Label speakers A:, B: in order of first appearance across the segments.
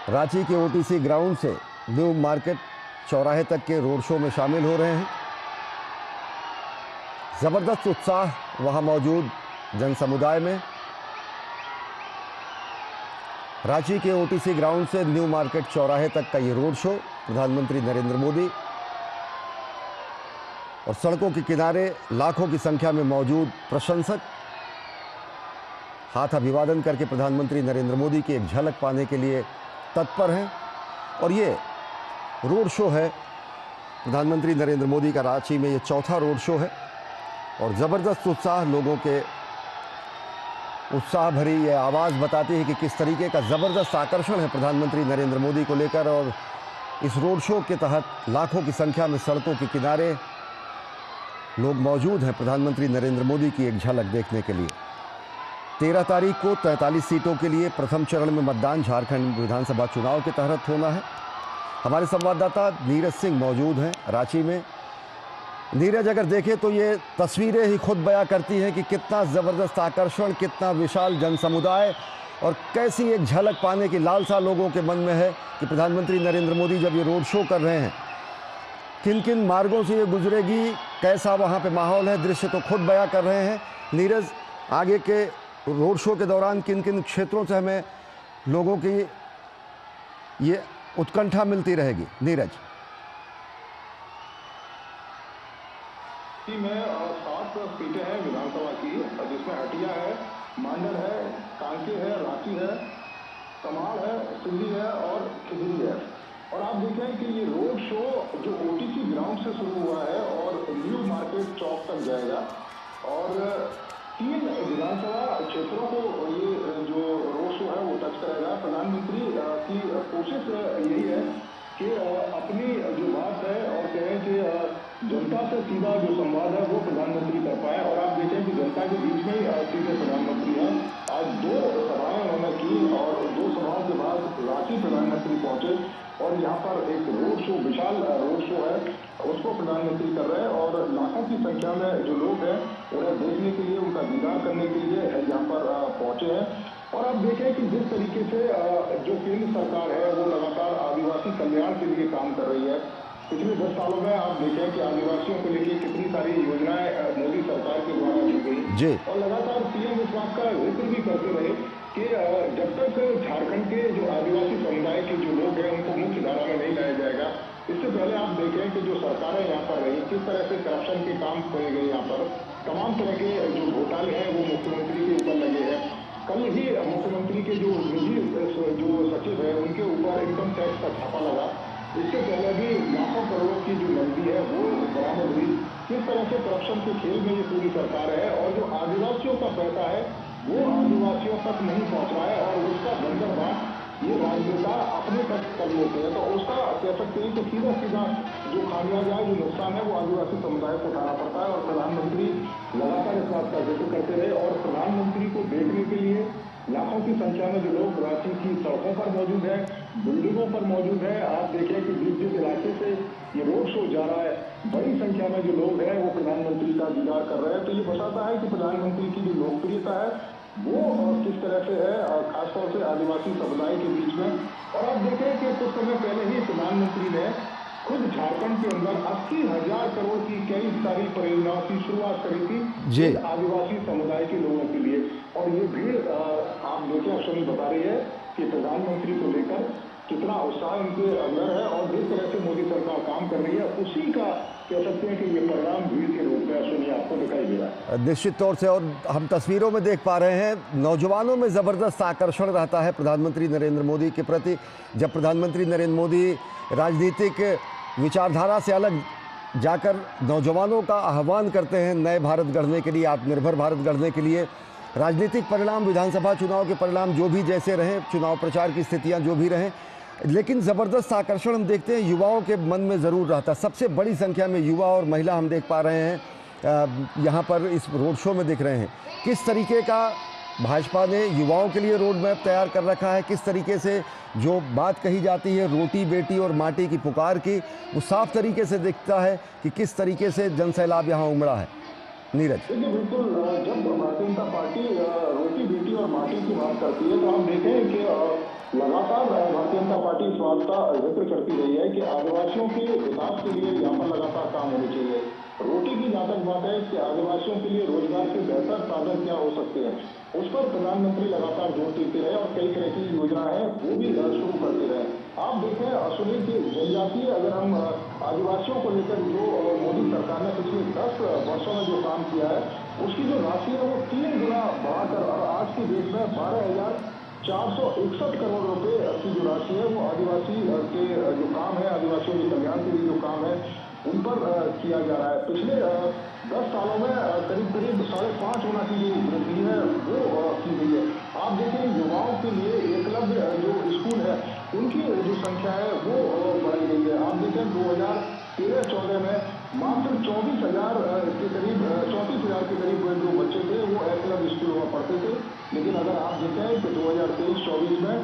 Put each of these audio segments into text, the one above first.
A: रांची के OTC ground से new market चौराहे तक के रोड शो में शामिल हो रहे हैं। जबरदस्त उत्साह वहां मौजूद जन समुदाय में। रांची के ओटीसी ग्राउंड से न्यू मार्केट चौराहे तक का ये रोड शो प्रधानमंत्री नरेंद्र मोदी और सड़कों के किनारे लाखों की संख्या में मौजूद प्रशंसक हाथ अभिवादन करके प्रधानमंत्री नरेंद्र मोदी की एक झलक पाने के लिए तत्पर हैं। और ये रोड शो है प्रधानमंत्री नरेंद्र मोदी का रांची में ये चौथा रोड शो है और ज़बरदस्त उत्साह लोगों के उत्साह भरी ये आवाज़ बताती है कि किस तरीके का ज़बरदस्त आकर्षण है प्रधानमंत्री नरेंद्र मोदी को लेकर। और इस रोड शो के तहत लाखों की संख्या में सड़कों के किनारे लोग मौजूद हैं प्रधानमंत्री नरेंद्र मोदी की एक झलक देखने के लिए। 13 तारीख को 43 सीटों के लिए प्रथम चरण में मतदान झारखंड विधानसभा चुनाव के तहत होना है। हमारे संवाददाता नीरज सिंह मौजूद हैं रांची में। नीरज, अगर देखें तो ये तस्वीरें ही खुद बयां करती हैं कि कितना ज़बरदस्त आकर्षण, कितना विशाल जन समुदाय और कैसी एक झलक पाने की लालसा लोगों के मन में है कि प्रधानमंत्री नरेंद्र मोदी जब ये रोड शो कर रहे हैं किन किन मार्गों से ये गुजरेगी, कैसा वहाँ पे माहौल है, दृश्य तो खुद बयां कर रहे हैं। नीरज, आगे के रोड शो के दौरान किन किन क्षेत्रों से हमें लोगों की ये उत्कंठा मिलती रहेगी? नीरज
B: में 7 सीटें हैं विधानसभा की, जिसमें हटिया है, मांडर है, कांके है, रांची है, कमाल है, सिंधी है और खिजरी है। और आप देखें कि ये रोड शो जो ओटीसी ग्राउंड से शुरू हुआ है और न्यू मार्केट चौक तक जाएगा और 3 विधानसभा क्षेत्रों को ये जो रोड शो है वो टच करेगा। प्रधानमंत्री की कोशिश यही है कि अपनी जो बात है और कहें कि जनता से सीधा जो संवाद है वो प्रधानमंत्री कर पाए। और आप देखें कि जनता के बीच में ही सीधे प्रधानमंत्री हैं। आज 2 सभाएं उन्होंने की और 2 सभाओं के बाद रांची प्रधानमंत्री पहुंचे और यहाँ पर एक रोड शो, विशाल रोड शो है, उसको प्रधानमंत्री कर रहे हैं। और लाखों की संख्या में जो लोग हैं उन्हें देखने के लिए, उनका दीदार करने के लिए यहाँ पर पहुंचे हैं। और आप देखें कि जिस तरीके से जो केंद्र सरकार है वो लगातार आदिवासी कल्याण के लिए काम कर रही है। पिछले 10 सालों में आप देखें कि आदिवासियों को लेकर कितनी सारी योजनाएं मोदी सरकार के द्वारा की गई और लगातार पीएम इस बात का जिक्र भी करते रहे कि जब तक झारखंड के जो आदिवासी समुदाय के जो लोग हैं उनको मुख्य धारा में नहीं लाया जाएगा। इससे पहले आप देखें कि जो सरकारें यहाँ पर रही, किस तरह से करप्शन के काम किए गए, यहाँ पर तमाम तरह के जो घोटाले हैं वो मुख्यमंत्री के ऊपर लगे हैं। कल ही मुख्यमंत्री के जो निजी जो सचिव है उनके ऊपर इनकम टैक्स का छापा लगा। इससे पहले भी लाखों करोड़ों की जो नकदी है वो बरामद हुई। किस तरह से करप्शन के खेल में ये पूरी सरकार है और जो आदिवासियों का पैसा है वो आदिवासियों तक नहीं पहुंच रहा है और उसका बंदर बांट ये राजनेता अपने तक कर लेते हैं। तो उसका कह सकते हैं कि सीधा सीधा जो खामियाजा है, जो नुकसान है वो आदिवासी समुदाय को उठाना पड़ता है। और प्रधानमंत्री लगातार इस बात का जिक्र करते रहे और प्रधानमंत्री को देखने के लिए लाखों की संख्या में जो लोग रांची की सड़कों पर मौजूद है, बिल्डिंगों पर मौजूद है। आप देखें कि जिस इलाके से ये रोड शो जा रहा है बड़ी संख्या में जो लोग हैं वो प्रधानमंत्री का दीदार कर रहे हैं। तो ये बताता है कि प्रधानमंत्री की जो लोकप्रियता है वो किस तरह से है, खासतौर से आदिवासी समुदाय के बीच में। और आप देखें कि कुछ समय पहले ही प्रधानमंत्री ने खुद झारखंड के अंदर 80,000 करोड़ की कई सारी परियोजनाओं की शुरुआत करी थी आदिवासी समुदाय के लोगों के लिए। और ये भीड़ आप देखें, अश्विनी बता रही है कि प्रधानमंत्री को लेकर कितना उत्साह इनके अंदर है और जिस तरह से मोदी सरकार काम कर रही है उसी का कह सकते हैं कि ये परिणाम भीड़ के रूप में अश्विनी आपको दिखाई दे रहा है।
A: निश्चित तौर से। और हम तस्वीरों में देख पा रहे हैं नौजवानों में ज़बरदस्त आकर्षण रहता है प्रधानमंत्री नरेंद्र मोदी के प्रति। जब प्रधानमंत्री नरेंद्र मोदी राजनीतिक विचारधारा से अलग जाकर नौजवानों का आह्वान करते हैं नए भारत गढ़ने के लिए, आत्मनिर्भर भारत गढ़ने के लिए। राजनीतिक परिणाम, विधानसभा चुनाव के परिणाम जो भी जैसे रहें, चुनाव प्रचार की स्थितियां जो भी रहें, लेकिन ज़बरदस्त आकर्षण हम देखते हैं युवाओं के मन में ज़रूर रहता है। सबसे बड़ी संख्या में युवा और महिला हम देख पा रहे हैं यहाँ पर इस रोड शो में दिख रहे हैं। किस तरीके का भाजपा ने युवाओं के लिए रोड मैप तैयार कर रखा है, किस तरीके से जो बात कही जाती है रोटी बेटी और माटी की पुकार की, वो साफ तरीके से दिखता है कि किस तरीके से जनसैलाब यहाँ उमड़ा है। नीरज,
B: बिल्कुल, जब भारतीय जनता पार्टी रोटी बेटी और माटी की बात करती है तो आप देखें कि लगातार भारतीय जनता पार्टी इस बात का जिक्र करती रही है कि आदिवासियों के विकास के लिए यहाँ पर लगातार काम होने चाहिए। रोटी की जहाँ तक बात है कि आदिवासियों के लिए रोजगार के बेहतर साधन क्या हो सकते हैं, उस पर प्रधानमंत्री लगातार जोर देते रहे और कई तरह की योजना है वो भी शुरू करते रहे। आप देखें सुनील की जनजातीय, अगर हम आदिवासियों को लेकर जो मोदी सरकार ने पिछले 10 वर्षों में जो काम किया है, उसकी जो राशि है वो 3 गुना बढ़ाकर और आज की डेट में 12,461 करोड़ रुपए की जो राशि है वो आदिवासी के जो काम है, आदिवासियों के कल्याण के लिए जो काम है उन पर किया जा रहा है। पिछले 10 सालों में करीब करीब 5.5 गुना की जो वृद्धि है वो की गई है। आप देखें युवाओं के लिए एकलव्य जो स्कूल है उनकी जो संख्या है वो बढ़ाई गई है। आप देखें 2013-14 में मात्र 24,000 के करीब 34,000 के करीब जो बच्चे थे वो एकलव्य स्कूलों में पढ़ते थे, लेकिन अगर आप देखें कि 2023-24 में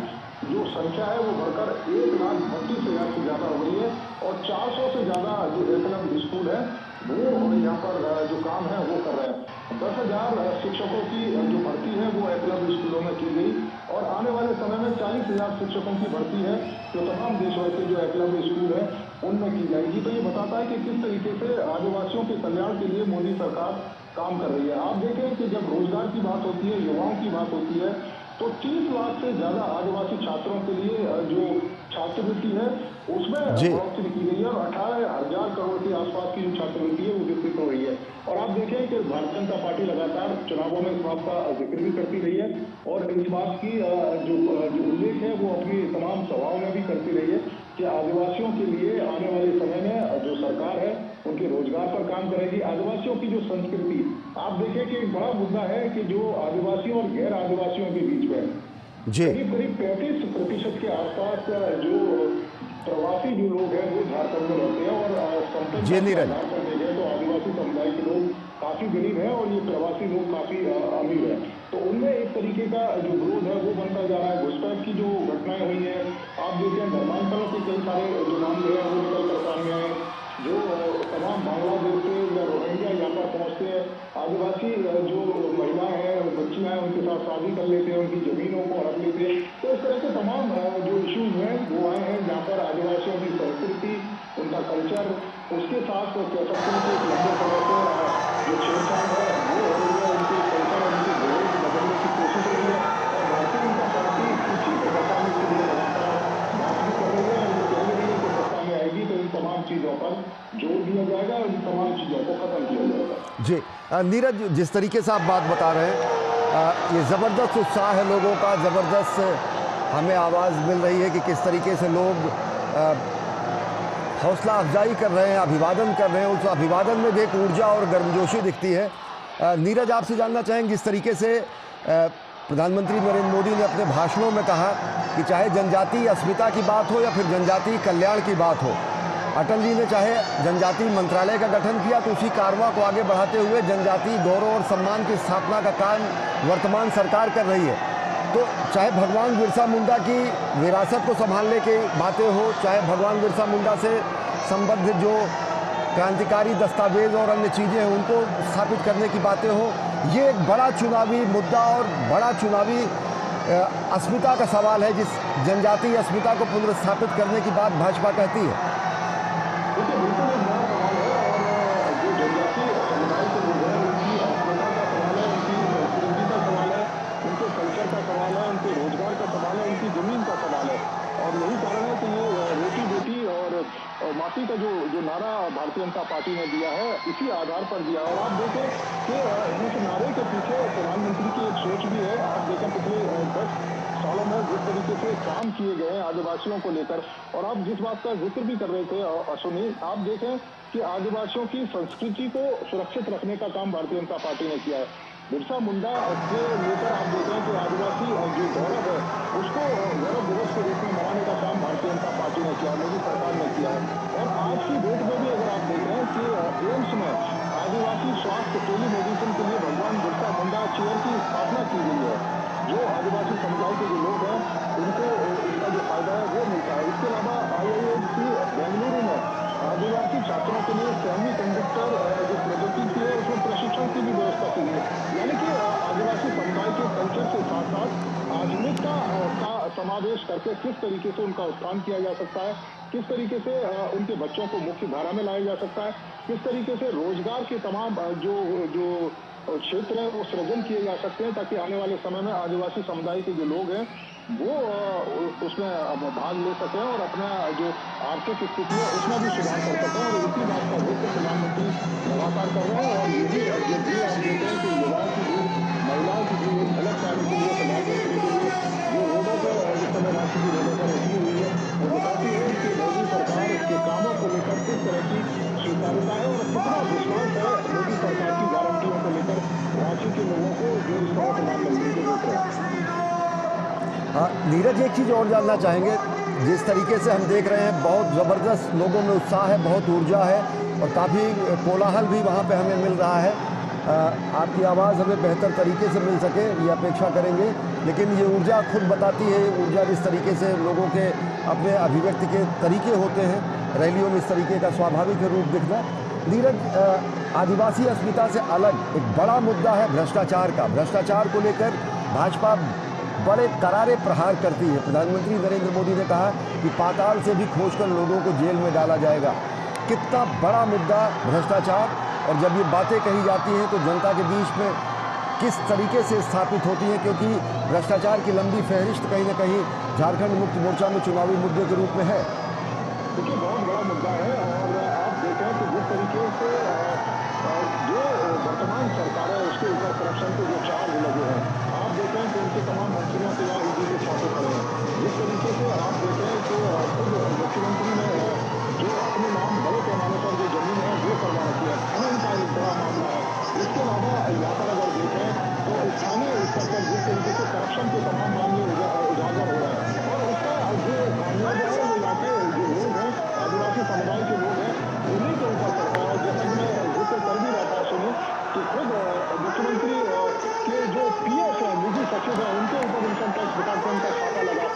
B: जो संख्या है वो बढ़कर 1,32,000 से ज्यादा हो गई है और 400 से ज्यादा जो एकलव्य स्कूल है वो यहाँ पर जो काम है वो कर रहे हैं। 10,000 शिक्षकों की जो भर्ती है वो एकलव्य स्कूलों में की गई और आने वाले समय में 40,000 शिक्षकों की भर्ती है जो तमाम देशभर के जो एकलव्य स्कूल है उनमें की जाएगी। तो ये बताता है कि किस तरीके से आदिवासियों के कल्याण के लिए मोदी सरकार काम कर रही है। आप देखें कि जब रोजगार की बात होती है, युवाओं की बात होती है, तो 30 लाख से ज्यादा आदिवासी छात्रों के लिए जो छात्रवृत्ति है उसमें
A: जी।
B: बढ़ोतरी की गई है और 18,000 करोड़ के आसपास की जो छात्रवृत्ति है वो विकसित हो रही है। और आप देखें कि भारतीय जनता पार्टी लगातार चुनावों में इस बात का जिक्र भी करती रही है और इस बात की जो उल्लेख है वो अपनी तमाम सभाओं में भी करती रही है कि आदिवासियों के लिए आने वाले समय में जो सरकार है उनके रोजगार पर काम करेगी। आदिवासियों की जो संस्कृति, आप देखें कि एक बड़ा मुद्दा है कि जो आदिवासियों और गैर आदिवासियों के बीच में
A: जी।
B: करीब करीब 35% के आसपास जो प्रवासी जो लोग हैं वो झारखंड में रहते हैं और
A: जी
B: संपत्ति के
A: नीरज।
B: आधार पर देखें तो आदिवासी समुदाय के लोग काफी गरीब हैं और ये प्रवासी लोग काफी अमीर हैं। तो उनमें एक तरीके का जो विरोध है वो बनता जा रहा है। घुसपैठ की जो घटनाएं हुई हैं, आप देखें धर्मांतरों के कई सारे जो मामले हैं वो निकल कर सामने आए। जो तमाम बांग्लादेश से या रोहिंग्या यहाँ पर पहुंचते हैं, आदिवासी जो महिलाएं हैं, बच्चियां हैं, उनके साथ शादी कर लेते हैं, उनकी जमीनों को हड़प लेते हैं। तो इस तरह के तमाम जो इश्यूज हैं वो आए हैं जहाँ पर आदिवासियों की संस्कृति, उनका कल्चर, उसके साथ कह सकते हैं कि एक लंबे समय से जो छेड़छाड़ है वो हो रही है, उनके कल्चर और उनके गौरव को बदलने की कोशिश हो रही है। और भारतीय जनता पार्टी इस चीज को बचाने के लिए लगातार बात भी कर रही है और ये कह रही है कि सत्ता में आएगी तो इन तमाम चीजों पर जोर दिया जाएगा और इन तमाम चीजों को खत्म किया जाएगा।
A: जी नीरज, जिस तरीके से आप बात बता रहे हैं, ये ज़बरदस्त उत्साह है लोगों का, ज़बरदस्त हमें आवाज़ मिल रही है कि किस तरीके से लोग हौसला अफजाई कर रहे हैं, अभिवादन कर रहे हैं। उस अभिवादन में भी एक ऊर्जा और गर्मजोशी दिखती है। नीरज, आपसे जानना चाहेंगे, जिस तरीके से प्रधानमंत्री नरेंद्र मोदी ने अपने भाषणों में कहा कि चाहे जनजातीय अस्मिता की बात हो या फिर जनजातीय कल्याण की बात हो, अटल जी ने चाहे जनजातीय मंत्रालय का गठन किया तो उसी कारवां को आगे बढ़ाते हुए जनजातीय गौरव और सम्मान की स्थापना का काम वर्तमान सरकार कर रही है। तो चाहे भगवान बिरसा मुंडा की विरासत को संभालने की बातें हो, चाहे भगवान बिरसा मुंडा से संबद्ध जो क्रांतिकारी दस्तावेज और अन्य चीज़ें हैं उनको स्थापित करने की बातें हो, ये एक बड़ा चुनावी मुद्दा और बड़ा चुनावी अस्मिता का सवाल है, जिस जनजातीय अस्मिता को पुनर्स्थापित करने की बात भाजपा कहती है।
B: देखिए बिल्कुल एक बड़ा सवाल है और जो जनजातीय समुदाय के लोग हैं उनकी अस्मिता का सवाल है, उनकी संस्कृति का सवाल है, उनके कल्चर का सवाल है, उनके रोजगार का सवाल है, उनकी जमीन का सवाल है। और यही कारण है कि ये रोटी बेटी और माटी का जो नारा भारतीय जनता पार्टी ने दिया है इसी आधार पर दिया। और आप देखें कि इस नारे के पीछे प्रधानमंत्री की एक सोच भी है। आप देखें पिछले 10 सालों में जिस तरीके से काम किए गए हैं आदिवासियों को लेकर, और आप जिस बात का जिक्र भी कर रहे थे सुनील, आप देखें कि आदिवासियों की संस्कृति को सुरक्षित रखने का काम भारतीय जनता पार्टी ने किया है। बिरसा मुंडा के लेकर आप देखें कि आदिवासी जो गौरव है उसको गौरव दिवस के रूप में मनाने का काम भारतीय जनता पार्टी ने किया, मोदी सरकार ने किया है। और आज की डेट में भी अगर आप देखें कि एम्स में आदिवासी स्वास्थ्य टेलीमेडिसिन के लिए भगवान बिरसा मुंडा चेयर की स्थापना की गई है। जो आदिवासी समुदाय के जो लोग हैं उनको इसका जो फायदा है वो मिलता है। इसके अलावा IISc बेंगलुरु में आदिवासी छात्रों के लिए सेमी कंडक्टर जो प्रौद्योगिकी है उसमें प्रशिक्षण की भी व्यवस्था की गई है। यानी कि आदिवासी समुदाय के कल्चर के साथ साथ आधुनिकता का समावेश करके किस तरीके से उनका उत्थान किया जा सकता है, किस तरीके से उनके बच्चों को मुख्य धारा में लाया जा सकता है, किस तरीके से रोजगार के तमाम जो जो क्षेत्र है वो सृजन किए जा सकते हैं, ताकि आने वाले समय में आदिवासी समुदाय के जो लोग हैं वो उसमें भाग ले सकें और अपना जो आर्थिक स्थिति है उसमें भी सुधार कर सकें। और इसी बात का जिक्र प्रधानमंत्री लगातार कर रहे हैं। और यही जो भीड़ आप देख रहे हैं कि युवाओं की भीड़, महिलाओं की भीड़ एक झलक पाने के लिए प्रधानमंत्री के लिए जो रोडों पर इस समय रांची की रोडों पर उतरी हुई है, वो बताती है कि मोदी सरकार के कामों को लेकर किस तरह की स्वीकार्यता है और कितना विश्वास है मोदी सरकार की गारंटियों को लेकर रांची के लोगों को जो इस समय प्रधानमंत्री को देख रहे हैं।
A: हाँ नीरज, एक चीज़ और जानना चाहेंगे। जिस तरीके से हम देख रहे हैं बहुत ज़बरदस्त लोगों में उत्साह है, बहुत ऊर्जा है और काफ़ी कोलाहल भी वहाँ पे हमें मिल रहा है। आपकी आवाज़ हमें बेहतर तरीके से मिल सके ये अपेक्षा करेंगे, लेकिन ये ऊर्जा खुद बताती है, ऊर्जा जिस तरीके से लोगों के अपने अभिव्यक्ति के तरीके होते हैं, रैलियों में इस तरीके का स्वाभाविक रूप दिखना। नीरज, आदिवासी अस्मिता से अलग एक बड़ा मुद्दा है भ्रष्टाचार का। भ्रष्टाचार को लेकर भाजपा बड़े करारे प्रहार करती है। प्रधानमंत्री नरेंद्र मोदी ने कहा कि पाताल से भी खोजकर लोगों को जेल में डाला जाएगा। कितना बड़ा मुद्दा भ्रष्टाचार, और जब ये बातें कही जाती हैं तो जनता के बीच में किस तरीके से स्थापित होती हैं, क्योंकि भ्रष्टाचार की लंबी फहरिस्त कहीं ना कहीं झारखंड मुक्ति मोर्चा में चुनावी मुद्दे के रूप में है।
B: देखिए बहुत बड़ा मुद्दा है। और आप देखें कि जिस तरीके से जो वर्तमान सरकार है उसके ऊपर करप्शन के जो चार्ज लगे हैं, आप देखें कि उनके तमाम मंत्रियों के यहाँ ईडी के छापे पड़े हैं। जिस तरीके से आप देखें कि खुद मुख्यमंत्री ने जो अपने नाम बड़े पैमाने पर जो जमीन है वो करवा रखी है, खनन का एक बड़ा मामला है। इसके अलावा यहाँ पर अगर देखें तो स्थानीय स्तर पर जिस तरीके से करप्शन के तमाम मामले उजागर हो रहे हैं और उसका जो खामियाजा है वो यहाँ के जो लोग हैं, आदिवासी समुदाय के लोग हैं, उन्हीं के ऊपर पड़ता है। जैसा कि मैं जिक्र कर भी रहा था सुनी कि खुद मुख्यमंत्री के जो पीएस है, निजी सचिव है, उनके ऊपर इनकम टैक्स डिपार्टमेंट का छापा लगा।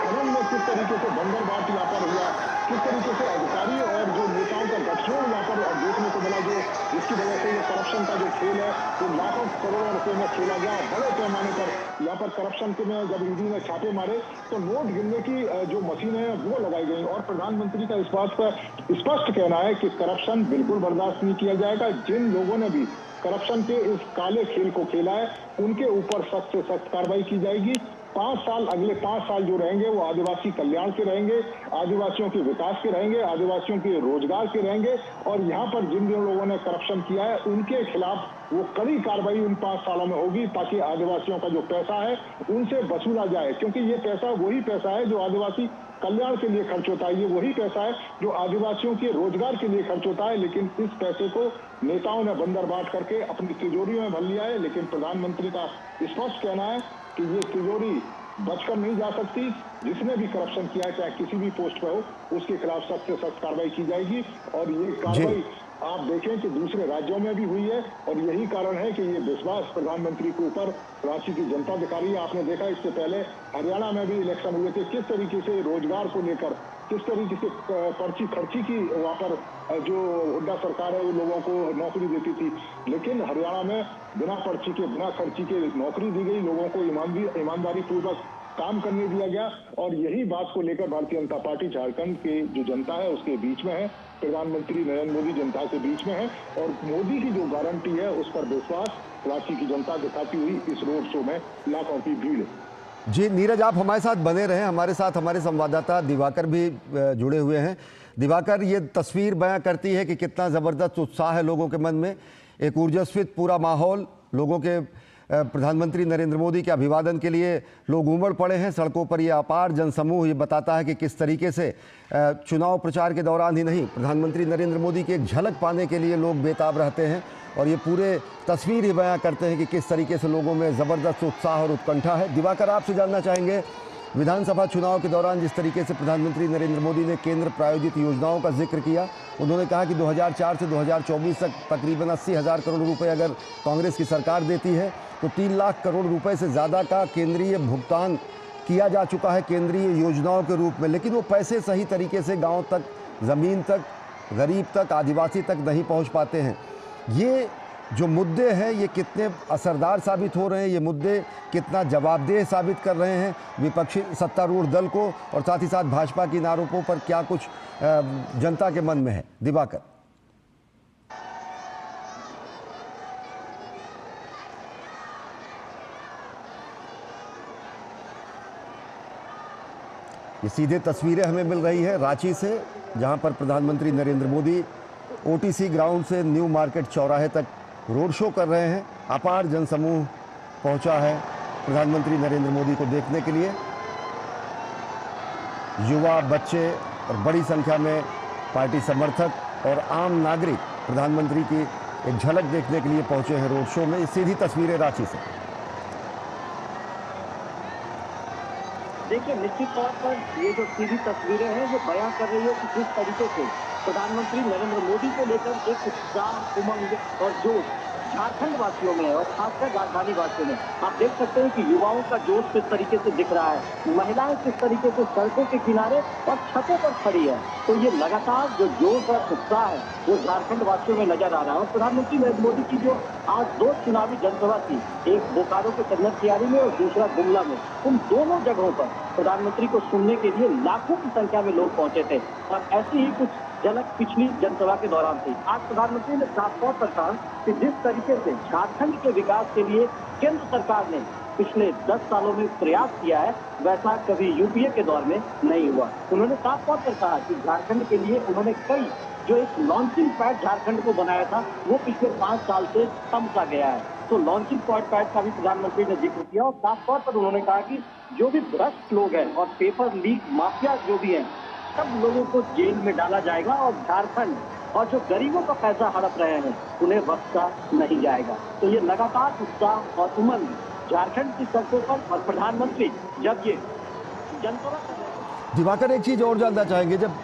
B: खनन में किस तरीके से बंदरबाट यहाँ पर हुआ, किस तरीके से अधिकारी और जो नेताओं का गठजोड़ यहाँ पर देखने को मिला, जो जिसकी वजह से ये करप्शन का जो खेल है वो लाखों करोड़ों रुपए में खेला गया। बड़े पैमाने पर यहाँ पर करप्शन के में जब ईडी ने छापे मारे तो नोट गिनने की जो मशीनें हैं वो लगाई गई। और प्रधानमंत्री का इस बात पर स्पष्ट कहना है कि करप्शन बिल्कुल बर्दाश्त नहीं किया जाएगा। जिन लोगों ने भी करप्शन के इस काले खेल को खेला है उनके ऊपर सख्त से सख्त कार्रवाई की जाएगी। 5 साल, अगले 5 साल जो रहेंगे वो आदिवासी कल्याण के रहेंगे, आदिवासियों के विकास के रहेंगे, आदिवासियों के रोजगार के रहेंगे। और यहाँ पर जिन जिन लोगों ने करप्शन किया है उनके खिलाफ वो कड़ी कार्रवाई उन 5 सालों में होगी, ताकि आदिवासियों का जो पैसा है उनसे वसूला जाए। क्योंकि ये पैसा वही पैसा है जो आदिवासी कल्याण के लिए खर्च होता है, ये वही पैसा है जो आदिवासियों के रोजगार के लिए खर्च होता है। लेकिन इस पैसे को नेताओं ने बंदर बांट करके अपनी तिजोरियों में भर लिया है। लेकिन प्रधानमंत्री का स्पष्ट कहना है कि ये तिजोरी बचकर नहीं जा सकती। जिसने भी करप्शन किया है, चाहे किसी भी पोस्ट पर हो, उसके खिलाफ सख्त से सख्त कार्रवाई की जाएगी। और ये कार्रवाई आप देखें कि दूसरे राज्यों में भी हुई है और यही कारण है कि ये विश्वास प्रधानमंत्री के ऊपर रांची की जनता दिखा रही है। आपने देखा इससे पहले हरियाणा में भी इलेक्शन हुए थे, किस तरीके से रोजगार को लेकर किस तरीके से पर्ची खर्ची की वहाँ पर जो हुड्डा सरकार है वो लोगों को नौकरी देती थी। लेकिन हरियाणा में बिना पर्ची के, बिना खर्ची के नौकरी दी गई, लोगों को ईमानदारी पूर्वक काम करने दिया गया। और यही बात को लेकर भारतीय जनता पार्टी झारखंड की जो जनता है उसके बीच में है, प्रधानमंत्री नरेंद्र मोदी जनता के बीच में है। और मोदी की जो गारंटी है उस पर विश्वास रांची की जनता दिखाती हुई इस रोड शो में लाखों की भीड़।
A: जी नीरज, आप हमारे साथ बने रहें। हमारे साथ हमारे संवाददाता दिवाकर भी जुड़े हुए हैं। दिवाकर, ये तस्वीर बयां करती है कि कितना ज़बरदस्त उत्साह है लोगों के मन में, एक ऊर्जास्वित पूरा माहौल, लोगों के प्रधानमंत्री नरेंद्र मोदी के अभिवादन के लिए लोग उमड़ पड़े हैं सड़कों पर। ये अपार जनसमूह ये बताता है कि किस तरीके से चुनाव प्रचार के दौरान ही नहीं, प्रधानमंत्री नरेंद्र मोदी की एक झलक पाने के लिए लोग बेताब रहते हैं। और ये पूरे तस्वीर ही बयां करते हैं कि किस तरीके से लोगों में ज़बरदस्त उत्साह और उत्कंठा है। दिवाकर, आपसे जानना चाहेंगे, विधानसभा चुनाव के दौरान जिस तरीके से प्रधानमंत्री नरेंद्र मोदी ने केंद्र प्रायोजित योजनाओं का जिक्र किया, उन्होंने कहा कि 2004 से 2024 तक तकरीबन 80,000 करोड़ रुपए अगर कांग्रेस की सरकार देती है तो 3 लाख करोड़ रुपए से ज़्यादा का केंद्रीय भुगतान किया जा चुका है केंद्रीय योजनाओं के रूप में। लेकिन वो पैसे सही तरीके से गाँव तक, ज़मीन तक, गरीब तक, आदिवासी तक नहीं पहुँच पाते हैं। ये जो मुद्दे हैं ये कितने असरदार साबित हो रहे हैं, ये मुद्दे कितना जवाबदेह साबित कर रहे हैं विपक्षी सत्तारूढ़ दल को, और साथ ही साथ भाजपा की इन आरोपों पर क्या कुछ जनता के मन में है। दिवाकर, ये सीधे तस्वीरें हमें मिल रही है रांची से, जहां पर प्रधानमंत्री नरेंद्र मोदी ओटीसी ग्राउंड से न्यू मार्केट चौराहे तक रोड शो कर रहे हैं। अपार जनसमूह पहुंचा है प्रधानमंत्री नरेंद्र मोदी को देखने के लिए। युवा, बच्चे और बड़ी संख्या में पार्टी समर्थक और आम नागरिक प्रधानमंत्री की एक झलक देखने के लिए पहुंचे हैं रोड शो में। ये सीधी तस्वीरें रांची से।
C: देखिए, निश्चित तौर पर ये जो सीधी तस्वीरें हैं वो बयां कर रही है कि किस तरीके से प्रधानमंत्री नरेंद्र मोदी को लेकर एक उत्साह, उमंग और जोश झारखंड वासियों में है, और खासकर राजधानी वासियों में। आप देख सकते हैं कि युवाओं का जोश किस तरीके से दिख रहा है, महिलाएं किस तरीके से सड़कों के किनारे और छतों पर खड़ी है। तो ये लगातार जो जोश और उत्साह है वो झारखंड वासियों में नजर आ रहा है। और प्रधानमंत्री नरेंद्र मोदी की जो आज 2 चुनावी जनसभा थी, एक बोकारो के कन्नरकियारी में और दूसरा गुमला में, उन दोनों जगहों पर प्रधानमंत्री को सुनने के लिए लाखों की संख्या में लोग पहुंचे थे। और ऐसी ही कुछ झलक पिछली जनसभा के दौरान थी। आज प्रधानमंत्री ने साफ तौर पर कहा कि जिस तरीके से झारखंड के विकास के लिए केंद्र सरकार ने पिछले 10 सालों में प्रयास किया है, वैसा कभी यूपीए के दौर में नहीं हुआ। उन्होंने साफ तौर पर कहा कि झारखंड के लिए उन्होंने कई जो एक लॉन्चिंग पैड झारखंड को बनाया था वो पिछले 5 साल से थम सा गया है। तो लॉन्चिंग पैड का भी प्रधानमंत्री ने जिक्र किया, और साफ तौर पर उन्होंने कहा कि जो भी भ्रष्ट लोग हैं और पेपर लीक माफिया जो भी हैं, सब लोगों को जेल में डाला जाएगा, और झारखंड और जो गरीबों का पैसा हड़प रहे हैं उन्हें बख्शा नहीं जाएगा। तो ये लगातार उत्साह और उमंग झारखंड की सड़कों पर, और प्रधानमंत्री जब ये जनसभा कर रहे हैं।
A: दिवाकर, एक चीज और जानना चाहेंगे, जब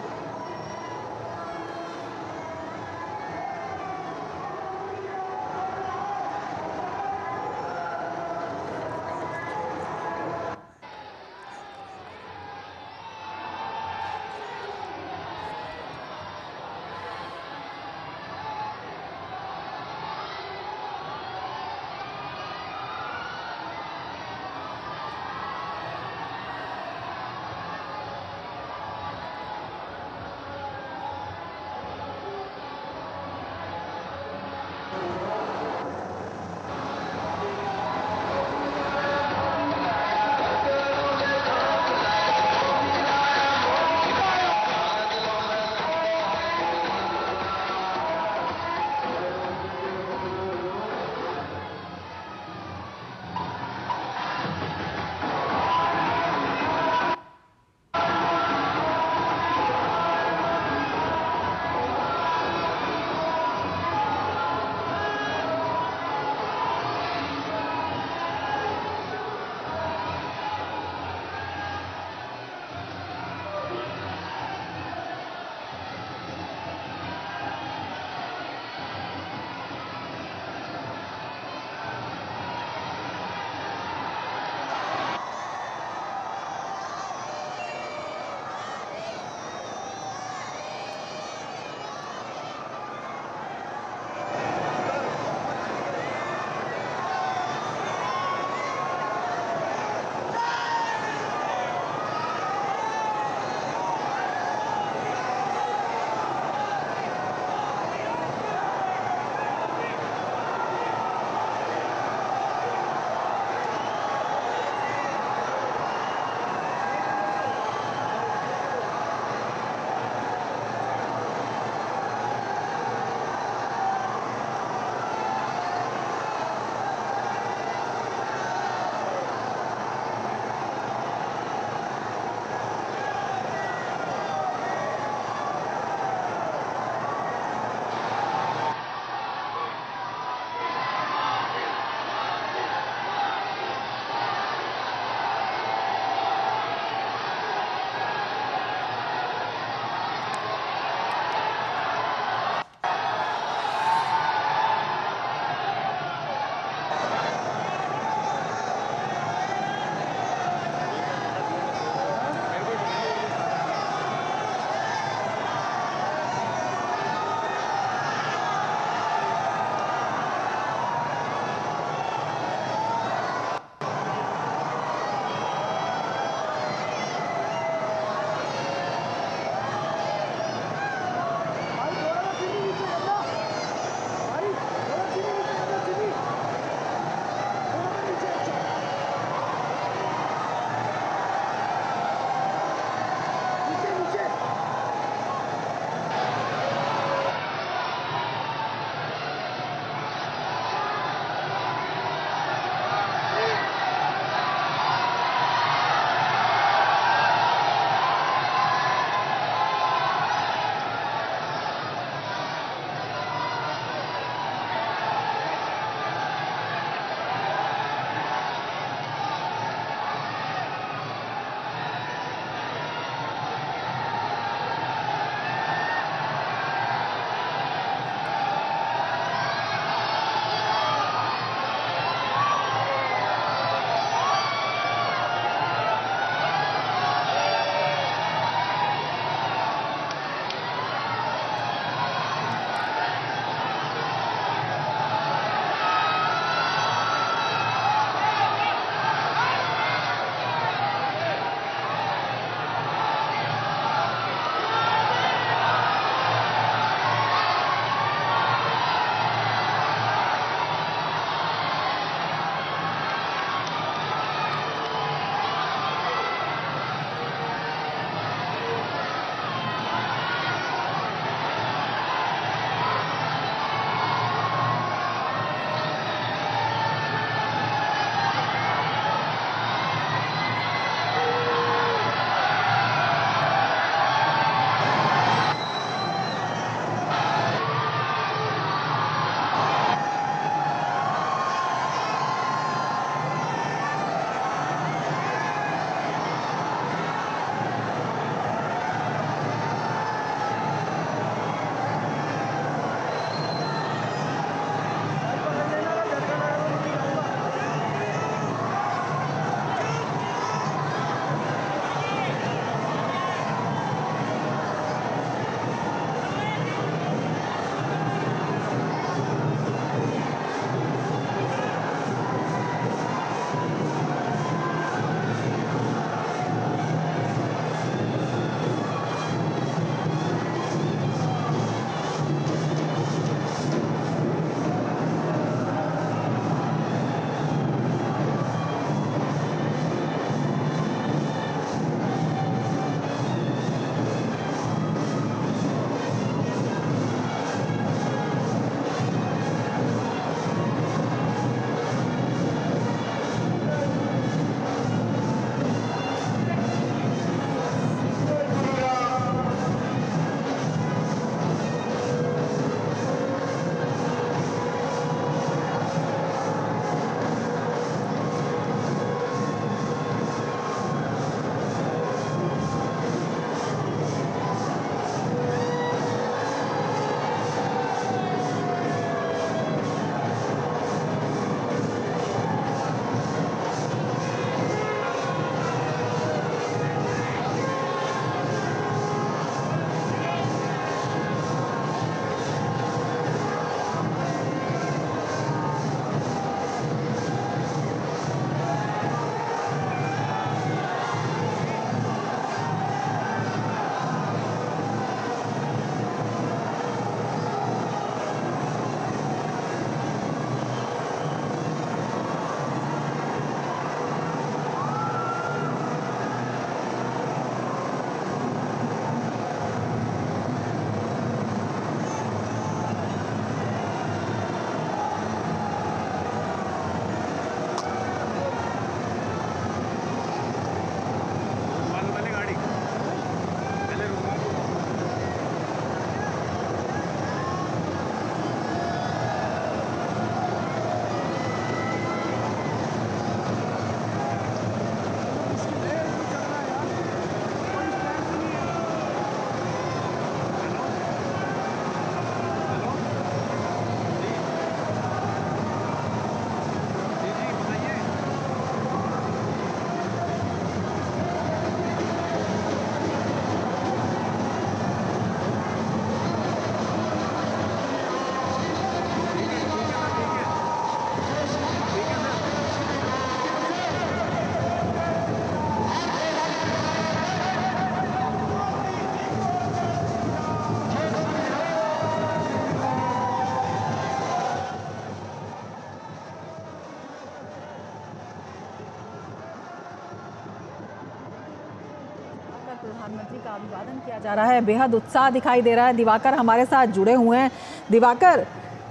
D: प्रधानमंत्री का अभिवादन किया जा रहा है। बेहद उत्साह दिखाई दे रहा है। दिवाकर हमारे साथ जुड़े हुए हैं। दिवाकर,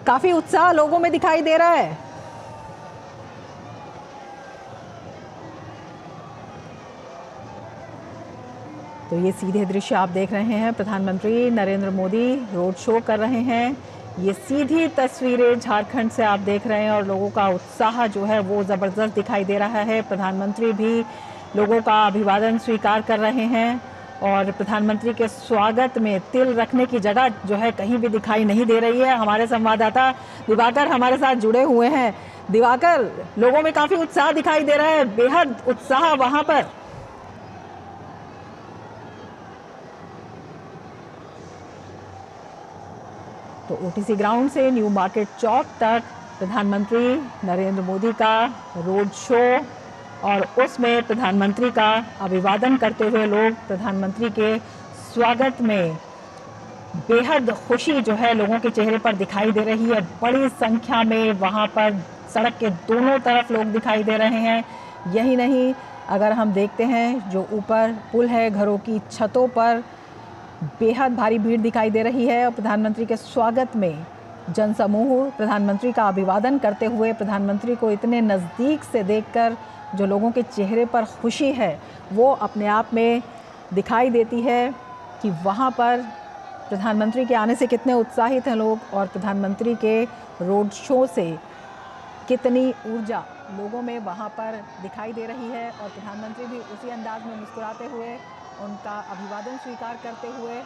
D: काफी उत्साह लोगों में दिखाई दे रहा है। तो ये सीधे दृश्य आप देख रहे हैं, प्रधानमंत्री नरेंद्र मोदी रोड शो कर रहे हैं। ये सीधी तस्वीरें झारखंड से आप देख रहे हैं और लोगों का उत्साह जो है वो ज़बरदस्त दिखाई दे रहा है। प्रधानमंत्री भी लोगों का अभिवादन स्वीकार कर रहे हैं और प्रधानमंत्री के स्वागत में तिल रखने की जगह जो है कहीं भी दिखाई नहीं दे रही है। हमारे संवाददाता दिवाकर हमारे साथ जुड़े हुए हैं। दिवाकर, लोगों में काफ़ी उत्साह दिखाई दे रहा है, बेहद उत्साह वहाँ पर। तो ओटीसी ग्राउंड से न्यू मार्केट चौक तक प्रधानमंत्री नरेंद्र मोदी का रोड शो और उसमें प्रधानमंत्री का अभिवादन करते हुए लोग प्रधानमंत्री के स्वागत में बेहद खुशी जो है लोगों के चेहरे पर दिखाई दे रही है। बड़ी संख्या में वहां पर सड़क के दोनों तरफ लोग दिखाई दे रहे हैं। यही नहीं, अगर हम देखते हैं जो ऊपर पुल है, घरों की छतों पर बेहद भारी भीड़ दिखाई दे रही है और प्रधानमंत्री के स्वागत में जनसमूह प्रधानमंत्री का अभिवादन करते हुए प्रधानमंत्री को इतने नज़दीक से देखकर जो लोगों के चेहरे पर खुशी है वो अपने आप में दिखाई देती है कि वहाँ पर प्रधानमंत्री के आने से कितने उत्साहित हैं लोग और प्रधानमंत्री के रोड शो से कितनी ऊर्जा लोगों में वहाँ पर दिखाई दे रही है। और प्रधानमंत्री भी उसी अंदाज में मुस्कुराते हुए उनका अभिवादन स्वीकार करते हुए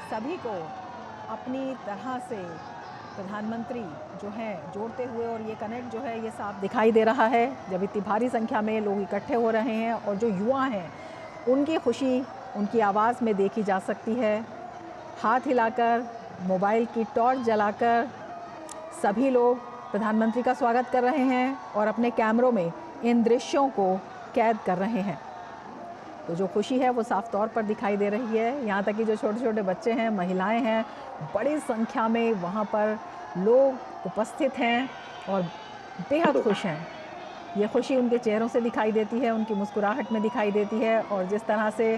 D: सभी को अपनी तरह से प्रधानमंत्री जो हैं जोड़ते हुए, और ये कनेक्ट जो है ये साफ दिखाई दे रहा है जब इतनी भारी संख्या में लोग इकट्ठे हो रहे हैं। और जो युवा हैं उनकी खुशी उनकी आवाज़ में देखी जा सकती है। हाथ हिलाकर, मोबाइल की टॉर्च जलाकर सभी लोग प्रधानमंत्री का स्वागत कर रहे हैं और अपने कैमरों में इन दृश्यों को कैद कर रहे हैं। तो जो खुशी है वो साफ तौर पर दिखाई दे रही है। यहाँ तक कि जो छोटे छोटे बच्चे हैं, महिलाएं हैं, बड़ी संख्या में वहाँ पर लोग उपस्थित हैं और बेहद खुश हैं। ये खुशी उनके चेहरों से दिखाई देती है, उनकी मुस्कुराहट में दिखाई देती है। और जिस तरह से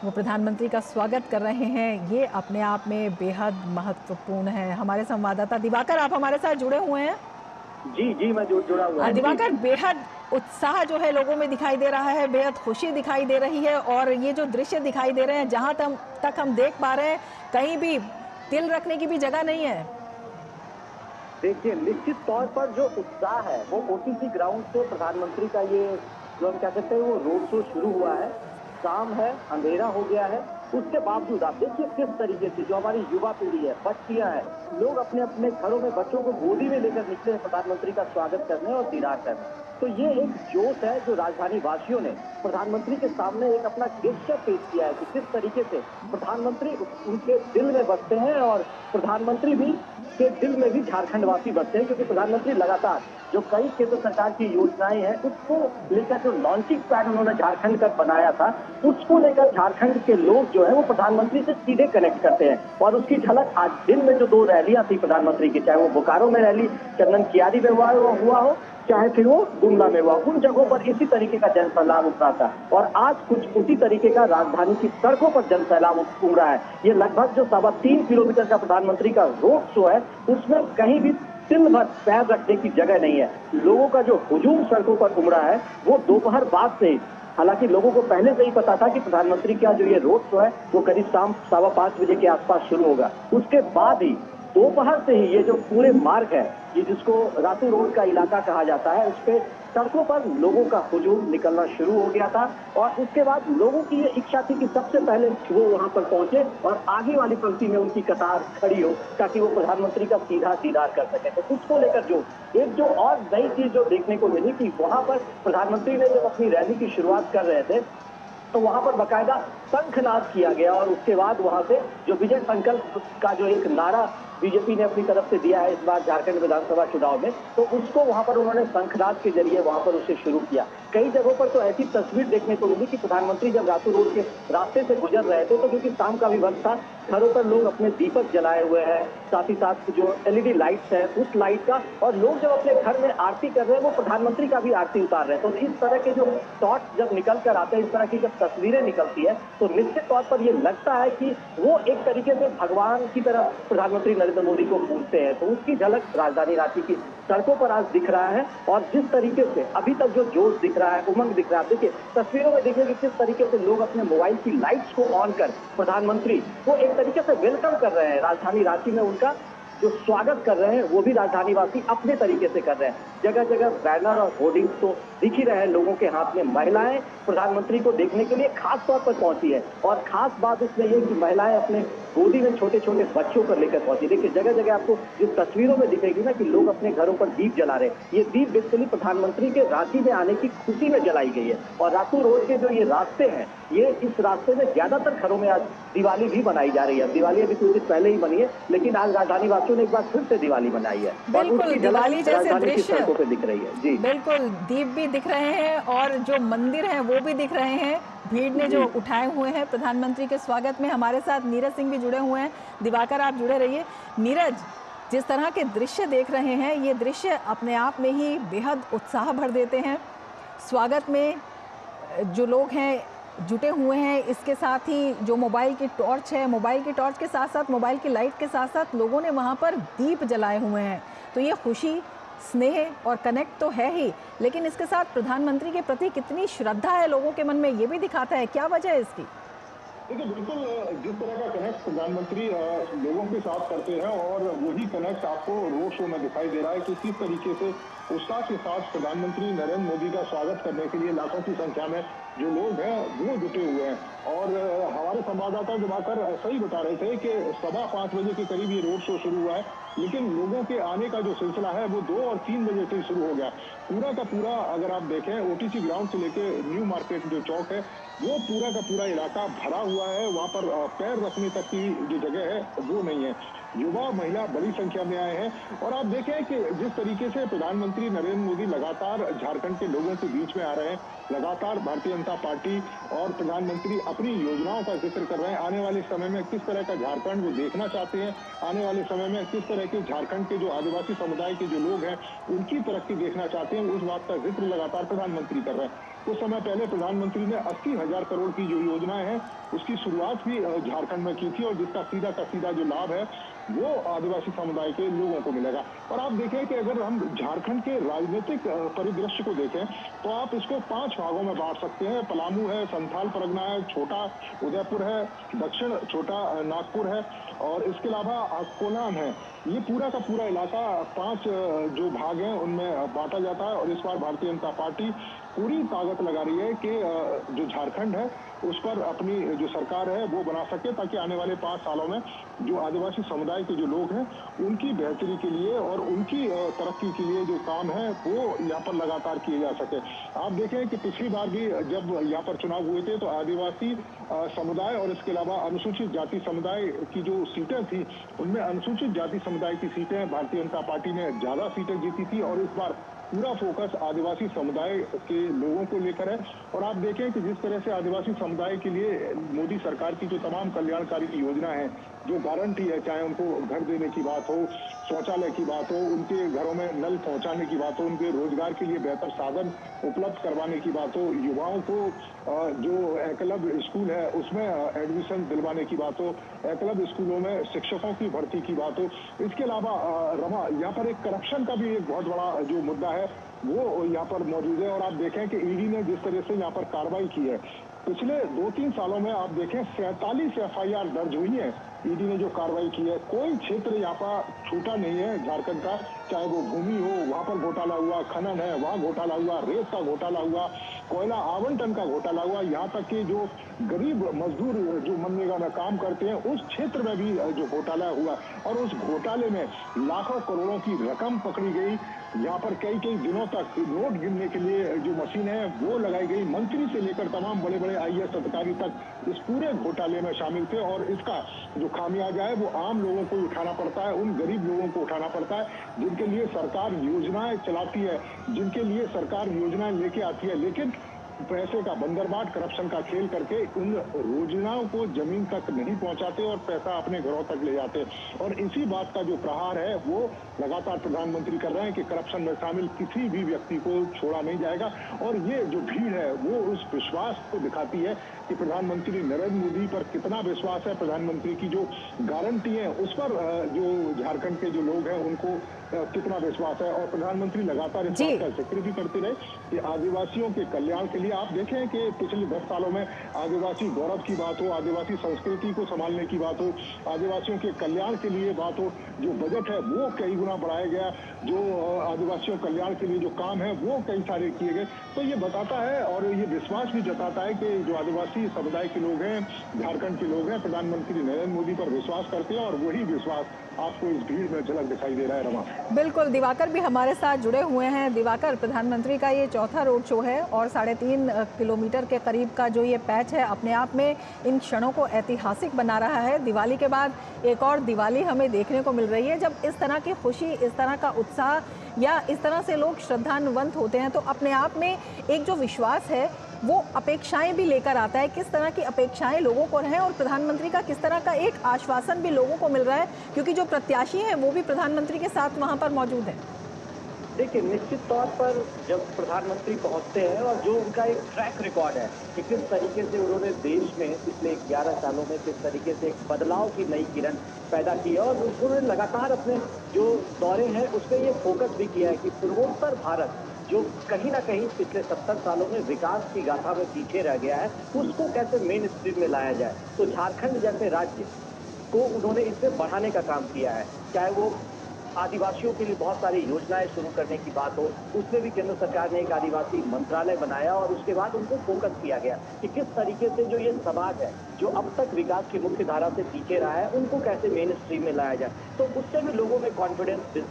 D: वो प्रधानमंत्री का स्वागत कर रहे हैं ये अपने आप में बेहद महत्वपूर्ण है। हमारे संवाददाता दिवाकर, आप हमारे साथ जुड़े हुए हैं।
C: जी मैं जुड़ा हुआ है।
D: दिवाकर, बेहद उत्साह जो है लोगों में दिखाई दे रहा है, बेहद खुशी दिखाई दे रही है और ये जो दृश्य दिखाई दे रहे हैं, जहां तक हम देख पा रहे हैं कहीं भी तिल रखने की भी जगह नहीं है।
C: देखिए, निश्चित तौर पर जो उत्साह है वो ओटीसी ग्राउंड से प्रधानमंत्री का ये जो हम कह सकते हैं वो रोड शो शुरू हुआ है। शाम है, अंधेरा हो गया है, उसके बावजूद आप देखिए किस तरीके से जो हमारी युवा पीढ़ी है, बच्चियां हैं, लोग अपने अपने घरों में बच्चों को गोदी में लेकर निकले हैं प्रधानमंत्री का स्वागत करने और दीदार करने। तो ये एक जोश है जो राजधानी वासियों ने प्रधानमंत्री के सामने एक अपना गेस्चर पेश किया है कि किस तरीके से प्रधानमंत्री उनके दिल में बसते हैं और प्रधानमंत्री भी के दिल में भी झारखंड वासी बसते हैं, क्योंकि प्रधानमंत्री लगातार जो कई केंद्र सरकार की योजनाएं हैं उसको लेकर जो लॉन्चिंग पैड उन्होंने झारखंड का बनाया था, उसको लेकर झारखंड के लोग जो है वो प्रधानमंत्री से सीधे कनेक्ट करते हैं। और उसकी झलक आज दिन में जो 2 रैलियां थी प्रधानमंत्री की, चाहे वो बोकारो में रैली चंदन कियारी में हुआ हो, चाहे फिर वो गुमला में हुआ, उन जगहों पर इसी तरीके का जनसैलाब उमड़ा था। और आज कुछ उसी तरीके का राजधानी की सड़कों पर जनसैलाब उमड़ा है। ये लगभग जो 3.25 किलोमीटर का प्रधानमंत्री का रोड शो है उसमें कहीं भी तिल भर पैर रखने की जगह नहीं है। लोगों का जो हुजूम सड़कों पर उमड़ा है वो दोपहर बाद से, हालांकि लोगों को पहले से ही पता था कि प्रधानमंत्री का जो ये रोड शो है वो करीब शाम 5:15 बजे के आसपास शुरू होगा। उसके बाद ही दोपहर से ही ये जो पूरे मार्ग है, ये जिसको रातू रोड का इलाका कहा जाता है, उस पे सड़कों पर लोगों का हुजूम निकलना शुरू हो गया था। और उसके बाद लोगों की ये इच्छा थी कि सबसे पहले वो वहां पर पहुंचे और आगे वाली पंक्ति में उनकी कतार खड़ी हो ताकि वो प्रधानमंत्री का सीधा दीदार कर सके। तो उसको लेकर जो और नई चीज जो देखने को मिली कि वहां पर प्रधानमंत्री ने जब अपनी रैली की शुरुआत कर रहे थे तो वहां पर बकायदा शंखनाद किया गया और उसके बाद वहां से जो विजय संकल्प का जो एक नारा बीजेपी ने अपनी तरफ से दिया है इस बार झारखंड विधानसभा चुनाव में, तो उसको वहां पर उन्होंने शंखनाद के जरिए वहां पर उसे शुरू किया। कई जगहों पर तो ऐसी तस्वीर देखने को मिली कि प्रधानमंत्री जब रातू रोड के रास्ते से गुजर रहे थे, तो क्योंकि शाम का भी वक्त था, घरों पर लोग अपने दीपक जलाए हुए हैं, साथ ही साथ जो एलईडी लाइट्स है उस लाइट का, और लोग जब अपने घर में आरती कर रहे हैं वो प्रधानमंत्री का भी आरती उतार रहे हैं। तो इस तरह के जो शॉट्स जब निकल कर आते हैं, इस तरह की जब तस्वीरें निकलती है, तो निश्चित तौर पर ये लगता है कि वो एक तरीके से भगवान की तरह प्रधानमंत्री नरेंद्र मोदी को पूजते हैं। तो उसकी झलक राजधानी रांची की सड़कों पर आज दिख रहा है। और जिस तरीके से अभी तक जो जोश दिख रहा है, उमंग दिख रहा है, देखिए तस्वीरों में देखिए कि किस तरीके से लोग अपने मोबाइल की लाइट्स को ऑन कर प्रधानमंत्री को एक तरीके से वेलकम कर रहे हैं। राजधानी रांची में उनका जो स्वागत कर रहे हैं वो भी राजधानी वासी अपने तरीके से कर रहे हैं। जगह जगह बैनर और होर्डिंग्स तो दिख ही रहे हैं लोगों के हाथ में। महिलाएं प्रधानमंत्री को देखने के लिए खास तौर पर पहुंची है, और खास बात इसमें यह कि महिलाएं अपने गोदी में छोटे छोटे बच्चों को लेकर पहुंची। देखिए जगह जगह आपको जिस तस्वीरों में दिखेगी ना कि लोग अपने घरों पर दीप जला रहे हैं, ये दीप बेसिकली प्रधानमंत्री के रांची में आने की खुशी में जलाई गई है। और रातू रोड के जो ये रास्ते हैं, ये इस रास्ते में ज्यादातर घरों में आज दिवाली भी मनाई जा रही है। दिवाली अभी कुछ दिन पहले ही बनी है, लेकिन आज राजधानी वासियों ने एक बार फिर से दिवाली मनाई है।
D: बिल्कुल, दिवाली जैसे दृश्य
C: सड़कों पे दिख रही है। जी
D: बिल्कुल, दीप भी दिख रहे हैं और जो मंदिर हैं वो भी दिख रहे हैं। भीड़ ने जो उठाए हुए हैं प्रधानमंत्री के स्वागत में। हमारे साथ नीरज सिंह भी जुड़े हुए हैं। दिवाकर, आप जुड़े रहिए। नीरज, जिस तरह के दृश्य देख रहे हैं, ये दृश्य अपने आप में ही बेहद उत्साह भर देते हैं। स्वागत में जो लोग हैं जुटे हुए हैं, इसके साथ ही जो मोबाइल की टॉर्च है, मोबाइल की टॉर्च के साथ साथ मोबाइल की लाइट के साथ साथ लोगों ने वहाँ पर दीप जलाए हुए हैं। तो ये खुशी, स्नेह और कनेक्ट तो है ही, लेकिन इसके साथ प्रधानमंत्री के प्रति कितनी श्रद्धा है लोगों के मन में, ये भी दिखाता है। क्या वजह है इसकी?
B: देखिए बिल्कुल, जिस तरह का कनेक्ट प्रधानमंत्री लोगों के साथ करते हैं, और वही कनेक्ट आपको रोड शो में दिखाई दे रहा है कि किस तरीके से उत्साह के साथ प्रधानमंत्री नरेंद्र मोदी का स्वागत करने के लिए लाखों की संख्या में जो लोग हैं वो जुटे हुए हैं। और हमारे संवाददाता दिवाकर सही बता रहे थे कि 5:15 बजे के करीब ये रोड शो शुरू हुआ है, लेकिन लोगों के आने का जो सिलसिला है वो 2 और 3 बजे से शुरू हो गया। पूरा का पूरा अगर आप देखें, ओटीसी ग्राउंड से लेके न्यू मार्केट जो चौक है, वो पूरा का पूरा इलाका भरा हुआ है। वहाँ पर पैर रखने तक की जो जगह है वो नहीं है। युवा महिला बड़ी संख्या में आए हैं। और आप देखें कि जिस तरीके से प्रधानमंत्री नरेंद्र मोदी लगातार झारखंड के लोगों के बीच में आ रहे हैं, लगातार भारतीय जनता पार्टी और प्रधानमंत्री अपनी योजनाओं का जिक्र कर रहे हैं। आने वाले समय में किस तरह का झारखंड वो देखना चाहते हैं, आने वाले समय में किस तरह के झारखंड के जो आदिवासी समुदाय के जो लोग हैं उनकी तरक्की देखना चाहते हैं, उस बात का जिक्र लगातार प्रधानमंत्री कर रहे हैं। कुछ समय पहले प्रधानमंत्री ने 80,000 करोड़ की जो योजनाएं हैं उसकी शुरुआत भी झारखंड में की थी, और जिसका सीधा का सीधा जो लाभ है वो आदिवासी समुदाय के लोगों को मिलेगा। और आप देखें कि अगर हम झारखंड के राजनीतिक परिदृश्य को देखें तो आप इसको 5 भागों में बांट सकते हैं। पलामू है, संथाल परगना है, छोटा उदयपुर है, दक्षिण छोटा नागपुर है, और इसके अलावा कोलाम है। ये पूरा का पूरा इलाका 5 जो भाग हैं उनमें बांटा जाता है। और इस बार भारतीय जनता पार्टी पूरी ताकत लगा रही है कि जो झारखंड है उस पर अपनी जो सरकार है वो बना सके, ताकि आने वाले 5 सालों में जो आदिवासी समुदाय के जो लोग हैं उनकी बेहतरी के लिए और उनकी तरक्की के लिए जो काम है वो यहाँ पर लगातार किए जा सके। आप देखें कि पिछली बार भी जब यहाँ पर चुनाव हुए थे तो आदिवासी समुदाय और इसके अलावा अनुसूचित जाति समुदाय की जो सीटें थी उनमें अनुसूचित जाति समुदाय की सीटें भारतीय जनता पार्टी ने ज्यादा सीटें जीती थी, और इस बार पूरा फोकस आदिवासी समुदाय के लोगों को लेकर है। और आप देखें कि जिस तरह से आदिवासी समुदाय के लिए मोदी सरकार की जो तमाम कल्याणकारी योजना है, जो गारंटी है, चाहे उनको घर देने की बात हो, शौचालय की बात हो, उनके घरों में नल पहुंचाने की बात हो, उनके रोजगार के लिए बेहतर साधन उपलब्ध करवाने की बात हो, युवाओं को जो एकलव्य स्कूल है उसमें एडमिशन दिलवाने की बात हो, एकलव्य स्कूलों में शिक्षकों की भर्ती की बात हो। इसके अलावा रमा यहाँ पर एक करप्शन का भी एक बहुत बड़ा जो मुद्दा है वो यहाँ पर मौजूद है। और आप देखें कि ईडी ने जिस तरह से यहाँ पर कार्रवाई की है, पिछले 2-3 सालों में आप देखें 47 FIR दर्ज हुई है। ईडी ने जो कार्रवाई की है, कोई क्षेत्र यहाँ पर छूटा नहीं है झारखंड का, चाहे वो भूमि हो वहाँ पर घोटाला हुआ, खनन है वहाँ घोटाला हुआ, रेत का घोटाला हुआ, कोयला आवंटन का घोटाला हुआ, यहाँ तक कि जो गरीब मजदूर जो मनरेगा में काम करते हैं उस क्षेत्र में भी जो घोटाला हुआ, और उस घोटाले में लाखों करोड़ों की रकम पकड़ी गई। यहाँ पर कई दिनों तक नोट गिनने के लिए जो मशीन है वो लगाई गई। मंत्री से लेकर तमाम बड़े बड़े IAS अधिकारी तक इस पूरे घोटाले में शामिल थे और इसका जो खामियाजा है वो आम लोगों को उठाना पड़ता है, उन गरीब लोगों को उठाना पड़ता है जिनके लिए सरकार योजनाएं चलाती है, जिनके लिए सरकार योजनाएं लेके आती है, लेकिन पैसे का बंदरबाट, करप्शन का खेल करके उन योजनाओं को जमीन तक नहीं पहुंचाते और पैसा अपने घरों तक ले जाते। और इसी बात का जो प्रहार है वो लगातार प्रधानमंत्री कर रहे हैं कि करप्शन में शामिल किसी भी व्यक्ति को छोड़ा नहीं जाएगा। और ये जो भीड़ है वो उस विश्वास को दिखाती है कि प्रधानमंत्री नरेंद्र मोदी पर कितना विश्वास है, प्रधानमंत्री की जो गारंटी है उस पर जो झारखंड के जो लोग हैं उनको कितना विश्वास है। और प्रधानमंत्री लगातार इस बात का जिक्र भी करते रहे कि आदिवासियों के कल्याण के लिए आप देखें कि पिछले 10 सालों में आदिवासी गौरव की बात हो, आदिवासी संस्कृति को संभालने की बात हो, आदिवासियों के कल्याण के लिए बात हो, जो बजट है वो कई गुना बढ़ाया गया, जो आदिवासियों कल्याण के लिए जो काम है वो कई सारे किए गए। तो ये बताता है और ये विश्वास भी जताता है कि जो आदिवासी समुदाय के लोग हैं, झारखंड के लोग हैं, प्रधानमंत्री नरेंद्र मोदी पर विश्वास करते हैं और वही विश्वास आपको इस भीड़ में झलक दिखाई दे रहा है। रमा,
D: बिल्कुल, दिवाकर भी हमारे साथ जुड़े हुए हैं। दिवाकर, प्रधानमंत्री का ये चौथा रोड शो है और 3.5 किलोमीटर के करीब का जो ये पैच है अपने आप में इन क्षणों को ऐतिहासिक बना रहा है। दिवाली के बाद एक और दिवाली हमें देखने को मिल रही है जब इस तरह की खुशी, इस तरह का उत्साह या इस तरह से लोग श्रद्धान्वित होते हैं तो अपने आप में एक जो विश्वास है वो अपेक्षाएं भी लेकर आता है। किस तरह की अपेक्षाएं लोगों को हैं और प्रधानमंत्री का किस तरह का एक आश्वासन भी लोगों को मिल रहा है, क्योंकि जो प्रत्याशी हैं वो भी प्रधानमंत्री के साथ वहां पर मौजूद है।
C: देखिए, निश्चित तौर पर जब प्रधानमंत्री पहुंचते हैं और जो उनका एक ट्रैक रिकॉर्ड है कि किस तरीके से उन्होंने देश में पिछले 11 सालों में किस तरीके से एक बदलाव की नई किरण पैदा की है और उन्होंने लगातार अपने जो दौरे हैं उस पर ये फोकस भी किया है कि पूर्वोत्तर भारत जो कहीं ना कहीं पिछले 70 सालों में विकास की गाथा में पीछे रह गया है उसको कैसे मेन स्ट्रीम में लाया जाए। तो झारखंड जैसे राज्य को उन्होंने इसमें बढ़ाने का काम किया है, चाहे वो आदिवासियों के लिए बहुत सारी योजनाएं शुरू करने की बात हो, उसमें भी केंद्र सरकार ने एक आदिवासी मंत्रालय बनाया और उसके बाद उनको फोकस किया गया कि किस तरीके से जो ये समाज है जो अब तक विकास की मुख्य धारा से पीछे रहा है उनको कैसे मेन स्ट्रीम में लाया जाए। तो उससे भी लोगों में कॉन्फिडेंस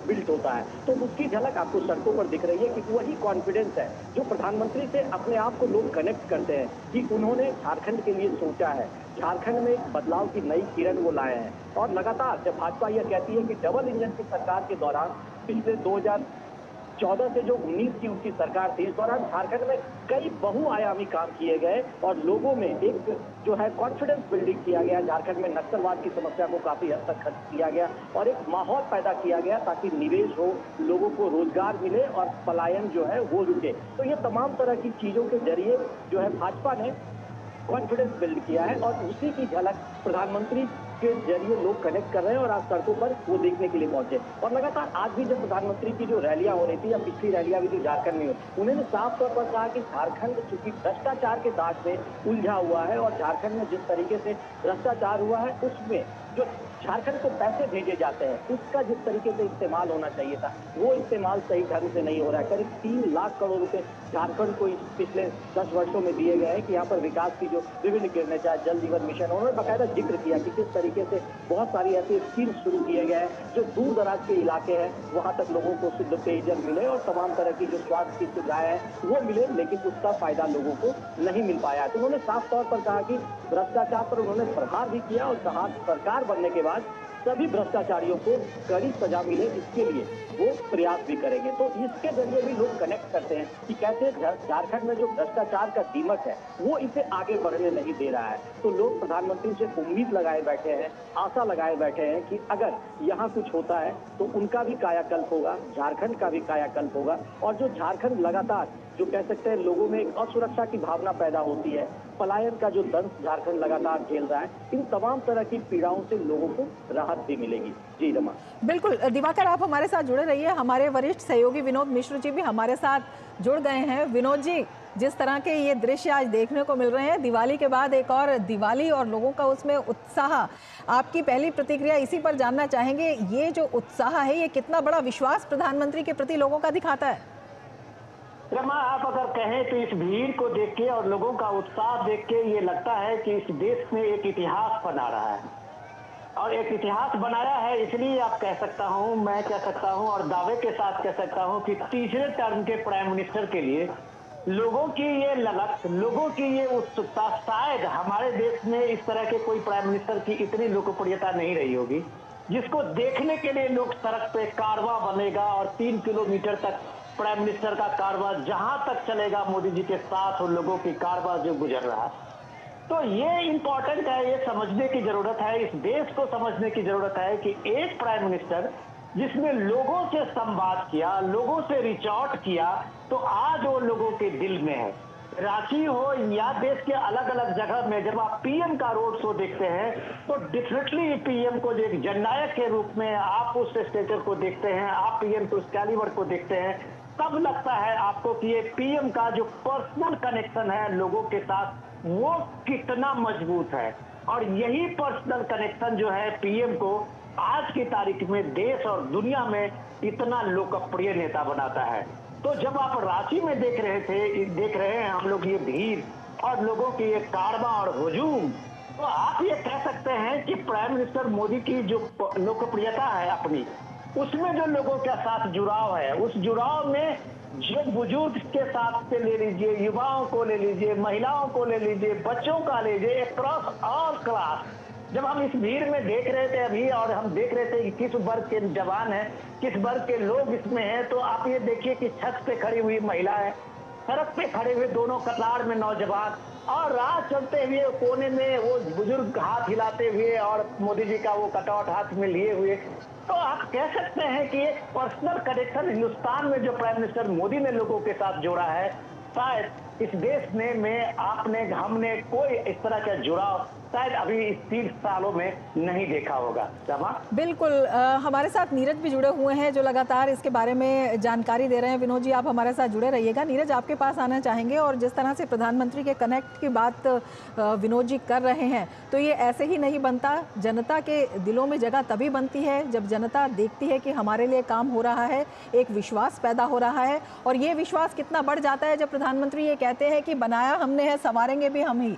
C: बिल्ट होता है। तो उसकी झलक आपको सड़कों पर दिख रही है कि वही कॉन्फिडेंस है जो प्रधानमंत्री से अपने आप को लोग कनेक्ट करते हैं कि उन्होंने झारखंड के लिए सोचा है, झारखंड में एक बदलाव की नई किरण वो लाए हैं। और लगातार जब भाजपा यह कहती है कि डबल इंजन की सरकार के दौरान पिछले 2014 से जो 19 की उनकी सरकार थी, इस दौरान झारखंड में कई बहुआयामी काम किए गए और लोगों में एक जो है कॉन्फिडेंस बिल्डिंग किया गया। झारखंड में नक्सलवाद की समस्या को काफी हद तक खत्म किया गया और एक माहौल पैदा किया गया ताकि निवेश हो, लोगों को रोजगार मिले और पलायन जो है वो रुके। तो ये तमाम तरह की चीजों के जरिए जो है भाजपा ने कॉन्फिडेंस बिल्ड किया है और उसी की झलक प्रधानमंत्री के जरिए लोग कनेक्ट कर रहे हैं और आज सड़कों पर वो देखने के लिए पहुंचे। और लगातार आज भी जब प्रधानमंत्री की जो रैलियां हो रही थी या पिछली रैलियां भी जो झारखंड में हुई, उन्होंने साफ तौर पर कहा कि झारखंड चूंकि भ्रष्टाचार के दाग में उलझा हुआ है और झारखंड में जिस तरीके से भ्रष्टाचार हुआ है उसमें जो झारखंड को पैसे भेजे जाते हैं उसका जिस तरीके से इस्तेमाल होना चाहिए था वो इस्तेमाल सही ढंग से नहीं हो रहा है। करीब 3 लाख करोड़ रुपए झारखंड को पिछले 10 वर्षों में दिए गए हैं कि यहाँ पर विकास की जो विभिन्न किरणें, चाहे जल जीवन मिशन, उन्होंने बाकायदा जिक्र किया कि किस तरीके से बहुत सारी ऐसी स्कीम शुरू किए गए हैं जो दूर दराज के इलाके हैं वहां तक लोगों को शुद्ध पेयजल मिले और तमाम तरह की जो स्वास्थ्य की सुविधाएं हैं वो मिले, लेकिन उसका फायदा लोगों को नहीं मिल पाया। तो उन्होंने साफ तौर पर कहा कि भ्रष्टाचार पर उन्होंने प्रहार भी किया और कहा सरकार बनने के बाद सभी भ्रष्टाचारियों को कड़ी सजा मिले इसके लिए वो प्रयास भी करेंगे। तो इसके जरिए भी लोग कनेक्ट करते हैं कि कैसे झारखंड में जो भ्रष्टाचार का दीमक है वो इसे आगे बढ़ने नहीं दे रहा है। तो लोग प्रधानमंत्री से उम्मीद लगाए बैठे हैं, आशा लगाए बैठे हैं कि अगर यहाँ कुछ होता है तो उनका भी कायाकल्प होगा, झारखंड का भी कायाकल्प होगा। और जो झारखंड लगातार जो कह सकते हैं लोगों में एक असुरक्षा की भावना पैदा होती है, पलायन का जो दंश झारखंड लगातार झेल रहा है, इन तमाम तरह की पीड़ाओं से लोगों को राहत भी मिलेगी। जी रमा।
D: बिल्कुल दिवाकर, आप हमारे साथ जुड़े रहिए। हमारे वरिष्ठ सहयोगी विनोद मिश्र जी भी हमारे साथ जुड़ गए हैं। विनोद जी, जिस तरह के ये दृश्य आज देखने को मिल रहे हैं, दिवाली के बाद एक और दिवाली और लोगों का उसमें उत्साह, आपकी पहली प्रतिक्रिया इसी पर जानना चाहेंगे। ये जो उत्साह है ये कितना बड़ा विश्वास प्रधानमंत्री के प्रति लोगों का दिखाता है?
E: रमा, आप अगर कहें तो इस भीड़ को देख के और लोगों का उत्साह देख के ये लगता है कि इस देश में एक इतिहास बना रहा है और एक इतिहास बनाया है। इसलिए आप कह सकता हूं, मैं कह सकता हूं और दावे के साथ कह सकता हूं कि तीसरे टर्म के प्राइम मिनिस्टर के लिए लोगों की ये लगत, लोगों की ये उत्सुकता, शायद हमारे देश में इस तरह के कोई प्राइम मिनिस्टर की इतनी लोकप्रियता नहीं रही होगी, जिसको देखने के लिए लोग सड़क पे कारवां बनेगा और 3 किलोमीटर तक प्राइम मिनिस्टर का कारवां जहां तक चलेगा मोदी जी के साथ और लोगों की कारवां जो गुजर रहा है। तो ये इंपॉर्टेंट है, ये समझने की जरूरत है, इस देश को समझने की जरूरत है कि एक प्राइम मिनिस्टर जिसने लोगों से संवाद किया, लोगों से रिच आउट किया, तो आज वो लोगों के दिल में है। रांची हो या देश के अलग अलग जगह में जब आप पीएम का रोड शो देखते हैं तो डेफिनेटली पीएम को एक जननायक के रूप में आप उस स्टेचर को देखते हैं, आप पीएम के उस कैलिबर को देखते हैं, तब लगता है आपको कि ये पीएम का जो पर्सनल कनेक्शन है लोगों के साथ वो कितना मजबूत है। और यही पर्सनल कनेक्शन जो है पीएम को आज की तारीख में देश और दुनिया में इतना लोकप्रिय नेता बनाता है। तो जब आप रांची में देख रहे हैं हम लोग ये भीड़ और लोगों की ये कारवां और हुजूम, तो आप ये कह सकते हैं कि प्राइम मिनिस्टर मोदी की जो लोकप्रियता है अपनी, उसमें जो लोगों के साथ जुड़ाव है, उस जुड़ाव में जो बुजुर्ग के साथ से ले लीजिए, युवाओं को ले लीजिए, महिलाओं को ले लीजिए, बच्चों का ले लीजिए, अक्रॉस ऑल क्लास, जब हम इस भीड़ में देख रहे थे अभी और हम देख रहे थे कि किस वर्ग के जवान हैं, किस वर्ग के लोग इसमें हैं, तो आप ये देखिए कि छत पे खड़ी हुई महिला है, सड़क पे खड़े हुए दोनों कतार में नौजवान, और राह चलते हुए कोने में वो बुजुर्ग हाथ हिलाते हुए और मोदी जी का वो कटआउट हाथ में लिए हुए। तो आप कह सकते हैं कि एक पर्सनल कनेक्शन हिंदुस्तान में जो प्राइम मिनिस्टर मोदी ने लोगों के साथ जोड़ा है, शायद इस देश में आपने हमने कोई इस तरह का जुड़ाव शायद अभी इस 30 सालों में नहीं देखा होगा। समा
D: बिल्कुल, हमारे साथ नीरज भी जुड़े हुए हैं जो लगातार इसके बारे में जानकारी दे रहे हैं। विनोद जी, आप हमारे साथ जुड़े रहिएगा। नीरज, आपके पास आना चाहेंगे, और जिस तरह से प्रधानमंत्री के कनेक्ट की बात विनोद जी कर रहे हैं, तो ये ऐसे ही नहीं बनता। जनता के दिलों में जगह तभी बनती है जब जनता देखती है कि हमारे लिए काम हो रहा है, एक विश्वास पैदा हो रहा है, और ये विश्वास कितना बढ़ जाता है जब प्रधानमंत्री ये कहते हैं कि बनाया हमने है, संवारेंगे भी हम ही।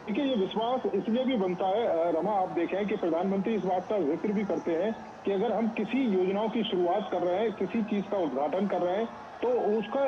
B: देखिए, ये विश्वास इसलिए भी बनता है रमा, आप देखें कि प्रधानमंत्री इस बात का जिक्र भी करते हैं कि अगर हम किसी योजनाओं की शुरुआत कर रहे हैं, किसी चीज का उद्घाटन कर रहे हैं, तो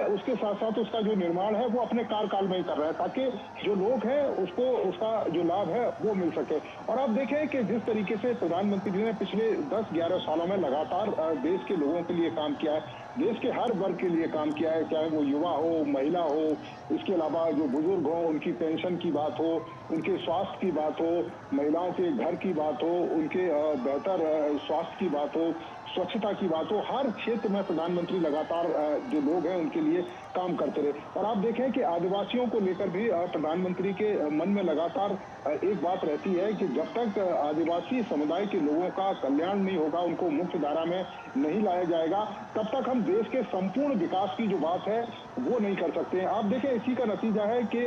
B: उसके साथ साथ उसका जो निर्माण है वो अपने कार्यकाल में ही कर रहे हैं, ताकि जो लोग हैं उसको उसका जो लाभ है वो मिल सके। और आप देखें कि जिस तरीके से प्रधानमंत्री जी ने पिछले 10-11 सालों में लगातार देश के लोगों के लिए काम किया है, देश के हर वर्ग के लिए काम किया है, चाहे वो युवा हो, महिला हो, इसके अलावा जो बुजुर्ग हो उनकी पेंशन की बात हो, उनके स्वास्थ्य की बात हो, महिलाओं के घर की बात हो, उनके बेहतर स्वास्थ्य की बात हो, स्वच्छता की बात हो, हर क्षेत्र में प्रधानमंत्री लगातार जो लोग हैं उनके लिए काम करते रहे। और आप देखें कि आदिवासियों को लेकर भी प्रधानमंत्री के मन में लगातार एक बात रहती है कि जब तक आदिवासी समुदाय के लोगों का कल्याण नहीं होगा, उनको मुख्य धारा में नहीं लाया जाएगा, तब तक हम देश के संपूर्ण विकास की जो बात है वो नहीं कर सकते हैं। आप देखें, इसी का नतीजा है कि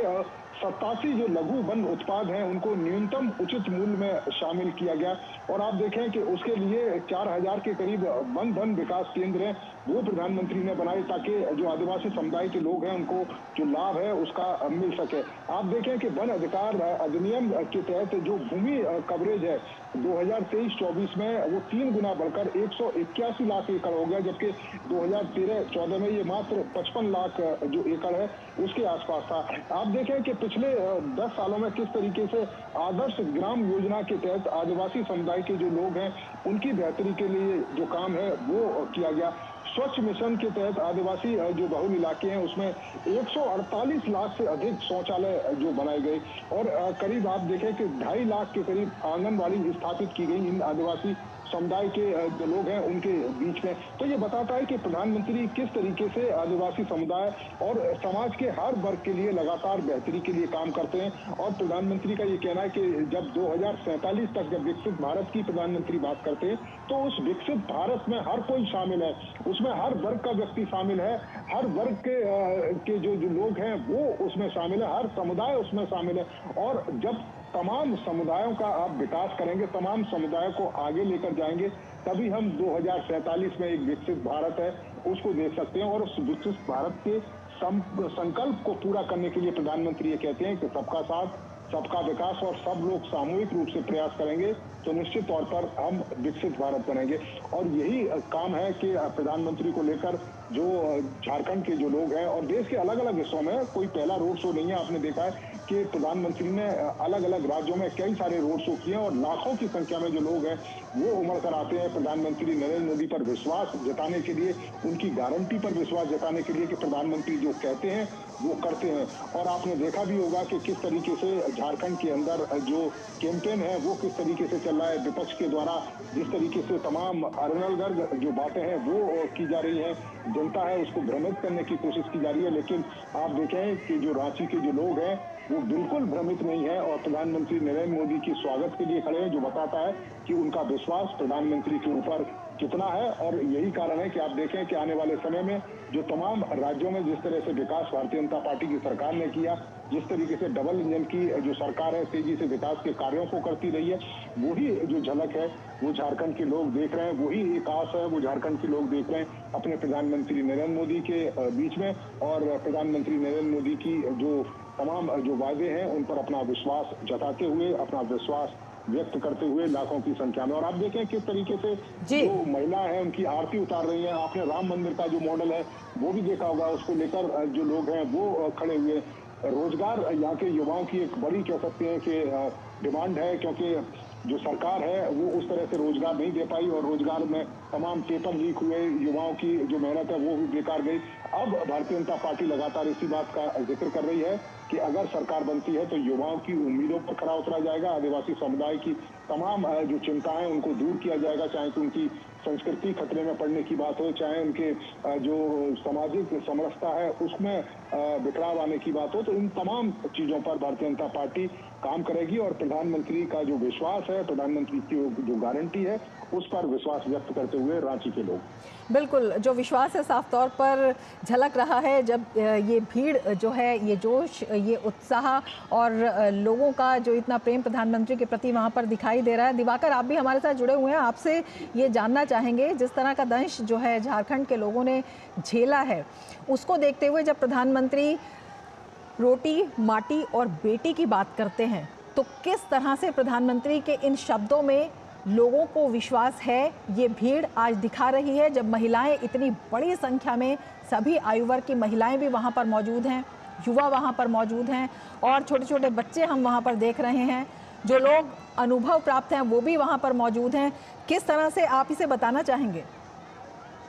B: 87 जो लघु वन उत्पाद हैं उनको न्यूनतम उचित मूल्य में शामिल किया गया, और आप देखें कि उसके लिए 4000 के करीब वन धन विकास केंद्र हैं वो प्रधानमंत्री ने बनाए, ताकि जो आदिवासी समुदाय के लोग हैं उनको जो लाभ है उसका मिल सके। आप देखें कि वन अधिकार अधिनियम के तहत जो भूमि कवरेज है 2023-24 में वो 3 गुना बढ़कर 181 लाख एकड़ हो गया, जबकि 2013-14 में ये मात्र 55 लाख जो एकड़ है उसके आसपास था। आप देखें कि पिछले 10 सालों में किस तरीके से आदर्श ग्राम योजना के तहत आदिवासी समुदाय के जो लोग हैं उनकी बेहतरी के लिए जो काम है वो किया गया। स्वच्छ मिशन के तहत आदिवासी जो बहुल इलाके हैं उसमें 148 लाख से अधिक शौचालय जो बनाए गए, और करीब आप देखें कि 2.5 लाख के करीब आंगनबाड़ी स्थापित की गई इन आदिवासी समुदाय के जो लोग हैं उनके बीच में। तो ये बताता है कि प्रधानमंत्री किस तरीके से आदिवासी समुदाय और समाज के हर वर्ग के लिए लगातार बेहतरी के लिए काम करते हैं। और प्रधानमंत्री का ये कहना है कि जब 2047 तक जब विकसित भारत की प्रधानमंत्री बात करते हैं तो उस विकसित भारत में हर कोई शामिल है, उसमें हर वर्ग का व्यक्ति शामिल है, हर वर्ग के जो लोग हैं वो उसमें शामिल है, हर समुदाय उसमें शामिल है। और जब तमाम समुदायों का आप विकास करेंगे, तमाम समुदायों को आगे लेकर जाएंगे, तभी हम 2047 में एक विकसित भारत है उसको देख सकते हैं। और उस विकसित भारत के संकल्प को पूरा करने के लिए प्रधानमंत्री ये कहते हैं कि सबका साथ सबका विकास और सब लोग सामूहिक रूप से प्रयास करेंगे तो निश्चित तौर पर हम विकसित भारत बनेंगे। और यही काम है कि प्रधानमंत्री को लेकर जो झारखंड के जो लोग हैं और देश के अलग अलग हिस्सों में, कोई पहला रोड शो नहीं है। आपने देखा है कि प्रधानमंत्री ने अलग अलग राज्यों में कई सारे रोड शो किए और लाखों की संख्या में जो लोग हैं वो उमड़ कर आते हैं प्रधानमंत्री नरेंद्र मोदी पर विश्वास जताने के लिए, उनकी गारंटी पर विश्वास जताने के लिए कि प्रधानमंत्री जो कहते हैं वो करते हैं। और आपने देखा भी होगा कि किस तरीके से झारखंड के अंदर जो कैंपेन है वो किस तरीके से चल रहा है। विपक्ष के द्वारा जिस तरीके से तमाम अरनलगर्ग जो बातें हैं वो की जा रही हैं, जनता है उसको भ्रमित करने की कोशिश की जा रही है। लेकिन आप देखें कि जो रांची के जो लोग हैं वो बिल्कुल भ्रमित नहीं है और प्रधानमंत्री नरेंद्र मोदी की स्वागत के लिए खड़े हैं, जो बताता है कि उनका विश्वास प्रधानमंत्री के ऊपर कितना है। और यही कारण है कि आप देखें कि आने वाले समय में जो तमाम राज्यों में जिस तरह से विकास भारतीय जनता पार्टी की सरकार ने किया, जिस तरीके से डबल इंजन की जो सरकार है तेजी से विकास के कार्यों को करती रही है, वही जो झलक है वो झारखंड के लोग देख रहे हैं, वही एक आस है वो झारखंड के लोग देख रहे हैं अपने प्रधानमंत्री नरेंद्र मोदी के बीच में। और प्रधानमंत्री नरेंद्र मोदी की जो तमाम जो वादे हैं उन पर अपना विश्वास जताते हुए, अपना विश्वास व्यक्त करते हुए लाखों की संख्या में। और आप देखें किस तरीके से जो महिला है उनकी आरती उतार रही है। आपने राम मंदिर का जो मॉडल है वो भी देखा होगा, उसको लेकर जो लोग हैं वो खड़े हुए। रोजगार यहाँ के युवाओं की एक बड़ी कह सकते हैं कि डिमांड है, क्योंकि जो सरकार है वो उस तरह से रोजगार नहीं दे पाई और रोजगार में तमाम पेपर लीक हुए, युवाओं की जो मेहनत है वो भी बेकार गई। अब भारतीय जनता पार्टी लगातार इसी बात का जिक्र कर रही है कि अगर सरकार बनती है तो युवाओं की उम्मीदों पर खरा उतरा जाएगा, आदिवासी समुदाय की तमाम जो चिंताएं उनको दूर किया जाएगा, चाहे तो उनकी संस्कृति खतरे में पड़ने की बात हो, चाहे उनके जो सामाजिक समरसता है उसमें बिखराव आने की बात हो। तो इन तमाम चीजों पर भारतीय जनता पार्टी काम करेगी और प्रधानमंत्री का जो विश्वास है, प्रधानमंत्री की जो गारंटी है, उस पर विश्वास व्यक्त करते हुए रांची के लोग।
D: बिल्कुल, जो विश्वास है साफ तौर पर झलक रहा है जब ये भीड़ जो है, ये जोश, ये उत्साह और लोगों का जो इतना प्रेम प्रधानमंत्री के प्रति वहाँ पर दिखाई दे रहा है। दिवाकर, आप भी हमारे साथ जुड़े हुए हैं, आपसे ये जानना चाहेंगे जिस तरह का दंश जो है झारखंड के लोगों ने झेला है, उसको देखते हुए जब प्रधानमंत्री रोटी, माटी और बेटी की बात करते हैं तो किस तरह से प्रधानमंत्री के इन शब्दों में लोगों को विश्वास है, ये भीड़ आज दिखा रही है जब महिलाएं इतनी बड़ी संख्या में, सभी आयु वर्ग की महिलाएं भी वहां पर मौजूद हैं, युवा वहां पर मौजूद हैं और छोटे छोटे बच्चे हम वहां पर देख रहे हैं, जो लोग अनुभव प्राप्त हैं वो भी वहां पर मौजूद हैं। किस तरह से आप इसे बताना चाहेंगे?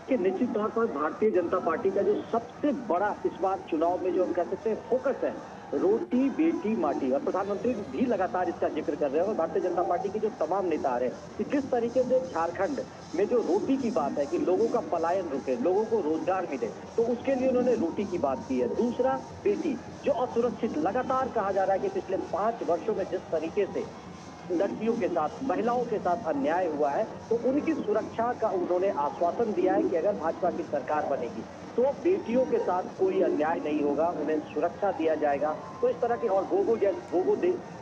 C: कि निश्चित तौर पर भारतीय जनता पार्टी का जो सबसे बड़ा इस बार चुनाव में जो हम कह सकते हैं फोकस है, रोटी, बेटी, माटी, और प्रधानमंत्री भी लगातार इसका जिक्र कर रहे हैं और भारतीय जनता पार्टी के जो तमाम नेता आ रहे हैं कि किस तरीके से झारखंड में जो रोटी की बात है कि लोगों का पलायन रुके, लोगों को रोजगार मिले, तो उसके लिए उन्होंने रोटी की बात की है। दूसरा, बेटी, जो असुरक्षित, लगातार कहा जा रहा है कि पिछले 5 वर्षों में जिस तरीके से लड़कियों के साथ, महिलाओं के साथ अन्याय हुआ है, तो उनकी सुरक्षा का उन्होंने आश्वासन दिया है कि अगर भाजपा की सरकार बनेगी तो बेटियों के साथ कोई अन्याय नहीं होगा, उन्हें सुरक्षा दिया जाएगा। तो इस तरह की और गोगो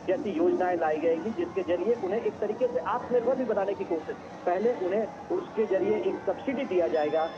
C: जैसी योजनाएं लाई जाएगी जिसके जरिए उन्हें एक तरीके से आत्मनिर्भर भी बनाने की कोशिश, पहले उन्हें उसके जरिए एक सब्सिडी दिया जाएगा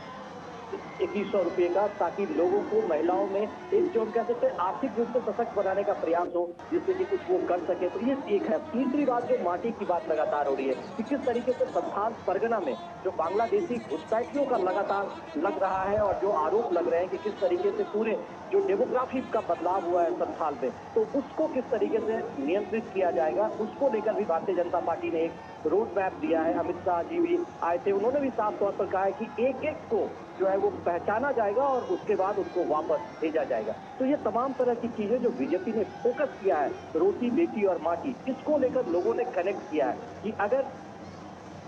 C: 2100 रुपये का, ताकि लोगों को, महिलाओं में एक जो हम कह सकते हैं आर्थिक रूप से सशक्त बनाने का प्रयास हो, जिससे कि कुछ वो कर सके। तो ये एक है। तीसरी बात, जो माटी की बात लगातार हो रही है कि किस तरीके से संथाल परगना में जो बांग्लादेशी घुसपैठियों का लगातार लग रहा है और जो आरोप लग रहे हैं कि किस तरीके से पूरे जो डेमोग्राफी का बदलाव हुआ है संथाल में, तो उसको किस तरीके से नियंत्रित किया जाएगा, उसको लेकर भी भारतीय जनता पार्टी ने एक रोड मैप दिया है। अमित शाह जी भी आए थे, उन्होंने भी साफ तौर पर कहा है कि एक एक को जो है वो पहचाना जाएगा और उसके बाद उसको वापस भेजा जाएगा। तो ये तमाम तरह की चीजें जो बीजेपी ने फोकस किया है, रोटी, बेटी और माटी, इसको लेकर लोगों ने कनेक्ट किया है कि अगर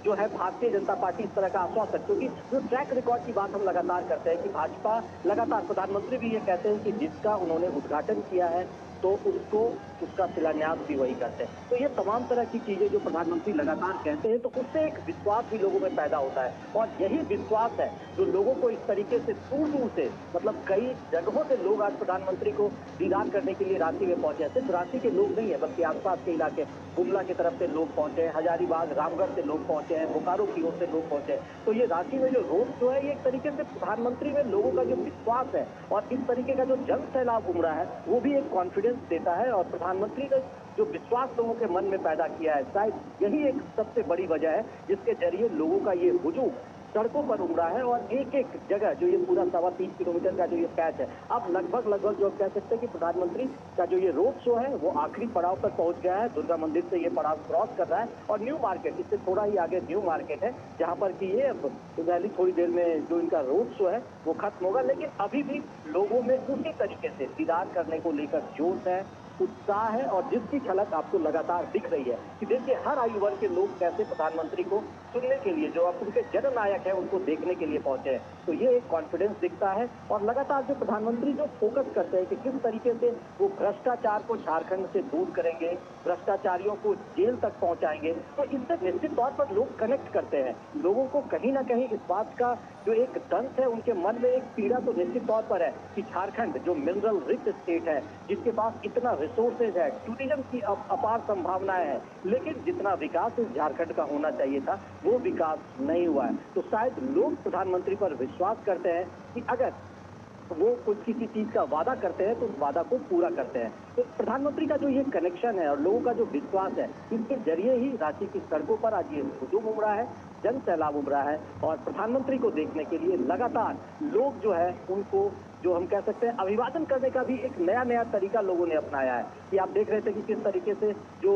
C: जो है भारतीय जनता पार्टी इस तरह का आश्वासन, क्योंकि जो ट्रैक रिकॉर्ड की बात हम लगातार करते हैं कि भाजपा लगातार, प्रधानमंत्री भी ये कहते हैं कि जिसका उन्होंने उद्घाटन किया है तो उसको उसका शिलान्यास भी वही करते हैं। तो ये तमाम तरह की चीजें जो प्रधानमंत्री लगातार कहते हैं, तो उससे एक विश्वास भी लोगों में पैदा होता है और यही विश्वास है जो लोगों को इस तरीके से दूर दूर से, मतलब कई जगहों से लोग आज प्रधानमंत्री को दीदार करने के लिए रांची में पहुंचे हैं। सिर्फ रांची के लोग नहीं है बल्कि आसपास के इलाके, गुमला की तरफ से लोग पहुंचे हैं, हजारीबाग, रामगढ़ से लोग पहुंचे हैं, बोकारो की ओर से लोग पहुंचे हैं। तो ये रांची में जो रोड शो है, ये एक तरीके से प्रधानमंत्री में लोगों का जो विश्वास है और इस तरीके का जो जन सैलाब उमड़ा है, वो भी एक कॉन्फिडेंस कॉन्फिडेंस देता है और प्रधानमंत्री ने जो विश्वास लोगों के मन में पैदा किया है, शायद यही एक सबसे बड़ी वजह है जिसके जरिए लोगों का ये हुजूम सड़कों पर उमड़ा है। और एक एक जगह जो ये पूरा 3.25 किलोमीटर का जो ये पैच है, अब लगभग जो कह सकते हैं कि प्रधानमंत्री का जो ये रोड शो है वो आखिरी पड़ाव पर पहुंच गया है। दुर्गा मंदिर से ये पड़ाव क्रॉस कर रहा है और न्यू मार्केट, इससे थोड़ा ही आगे न्यू मार्केट है, जहां पर कि ये रैली थोड़ी देर में जो इनका रोड शो है वो खत्म होगा। लेकिन अभी भी लोगों में उसी तरीके से दीदार करने को लेकर जोश है, उत्साह है और जिसकी झलक आपको लगातार दिख रही है कि देखिए हर आयु वर्ग के लोग कैसे प्रधानमंत्री को सुनने के लिए, जो अब उनके जननायक है, उनको देखने के लिए पहुंचे हैं। तो ये एक कॉन्फिडेंस दिखता है और लगातार जो प्रधानमंत्री जो फोकस करते हैं कि किस तरीके से वो भ्रष्टाचार को झारखंड से दूर करेंगे, भ्रष्टाचारियों को जेल तक पहुंचाएंगे, तो इससे निश्चित तौर पर लोग कनेक्ट करते हैं। लोगों को कहीं ना कहीं इस बात का जो एक दंश है उनके मन में, एक पीड़ा तो निश्चित तौर पर है कि झारखंड जो मिनरल रिच स्टेट है, जिसके पास इतना रिसोर्सेज है, टूरिज्म की अपार संभावनाएं हैं, लेकिन जितना विकास इस झारखंड का होना चाहिए था वो विकास नहीं हुआ है। तो शायद लोग प्रधानमंत्री पर विश्वास करते हैं कि अगर वो कुछ किसी चीज का वादा करते हैं तो उस वादा को पूरा करते हैं। तो प्रधानमंत्री का जो ये कनेक्शन है और लोगों का जो विश्वास है, इसके जरिए ही रांची की सड़कों पर आज ये हुजूम उमड़ा है, जन सैलाब उमड़ा है और प्रधानमंत्री को देखने के लिए लगातार लोग जो है उनको, जो हम कह सकते हैं, अभिवादन करने का भी एक नया तरीका लोगों ने अपनाया है। कि आप देख रहे थे कि किस तरीके से जो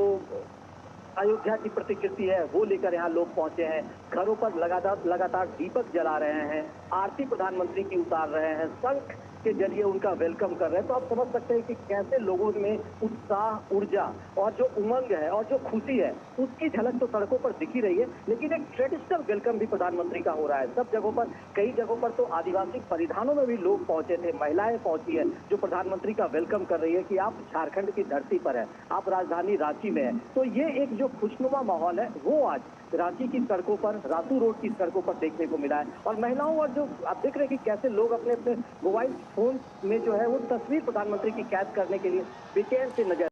C: अयोध्या की प्रतिकृति है वो लेकर यहाँ लोग पहुंचे हैं, घरों पर लगातार दीपक जला रहे हैं, आरती प्रधानमंत्री की उतार रहे हैं, शंख के जरिए उनका वेलकम कर रहे हैं। तो आप समझ सकते हैं कि कैसे लोगों में उत्साह, ऊर्जा और जो उमंग है और जो खुशी है उसकी झलक तो सड़कों पर दिखी रही है, लेकिन एक ट्रेडिशनल वेलकम भी प्रधानमंत्री का हो रहा है। सब जगहों पर, कई जगहों पर तो आदिवासी परिधानों में भी लोग पहुंचे थे, महिलाएं पहुंची है जो प्रधानमंत्री का वेलकम कर रही है कि आप झारखंड की धरती पर है, आप राजधानी रांची में है। तो ये एक जो खुशनुमा माहौल है वो आज रांची की सड़कों पर, रातू रोड की सड़कों पर देखने को मिला है। और महिलाओं और जो आप देख रहे हैं कि कैसे लोग अपने अपने मोबाइल फोन में जो है वो तस्वीर प्रधानमंत्री की कैद करने के लिए बेचैन से नजर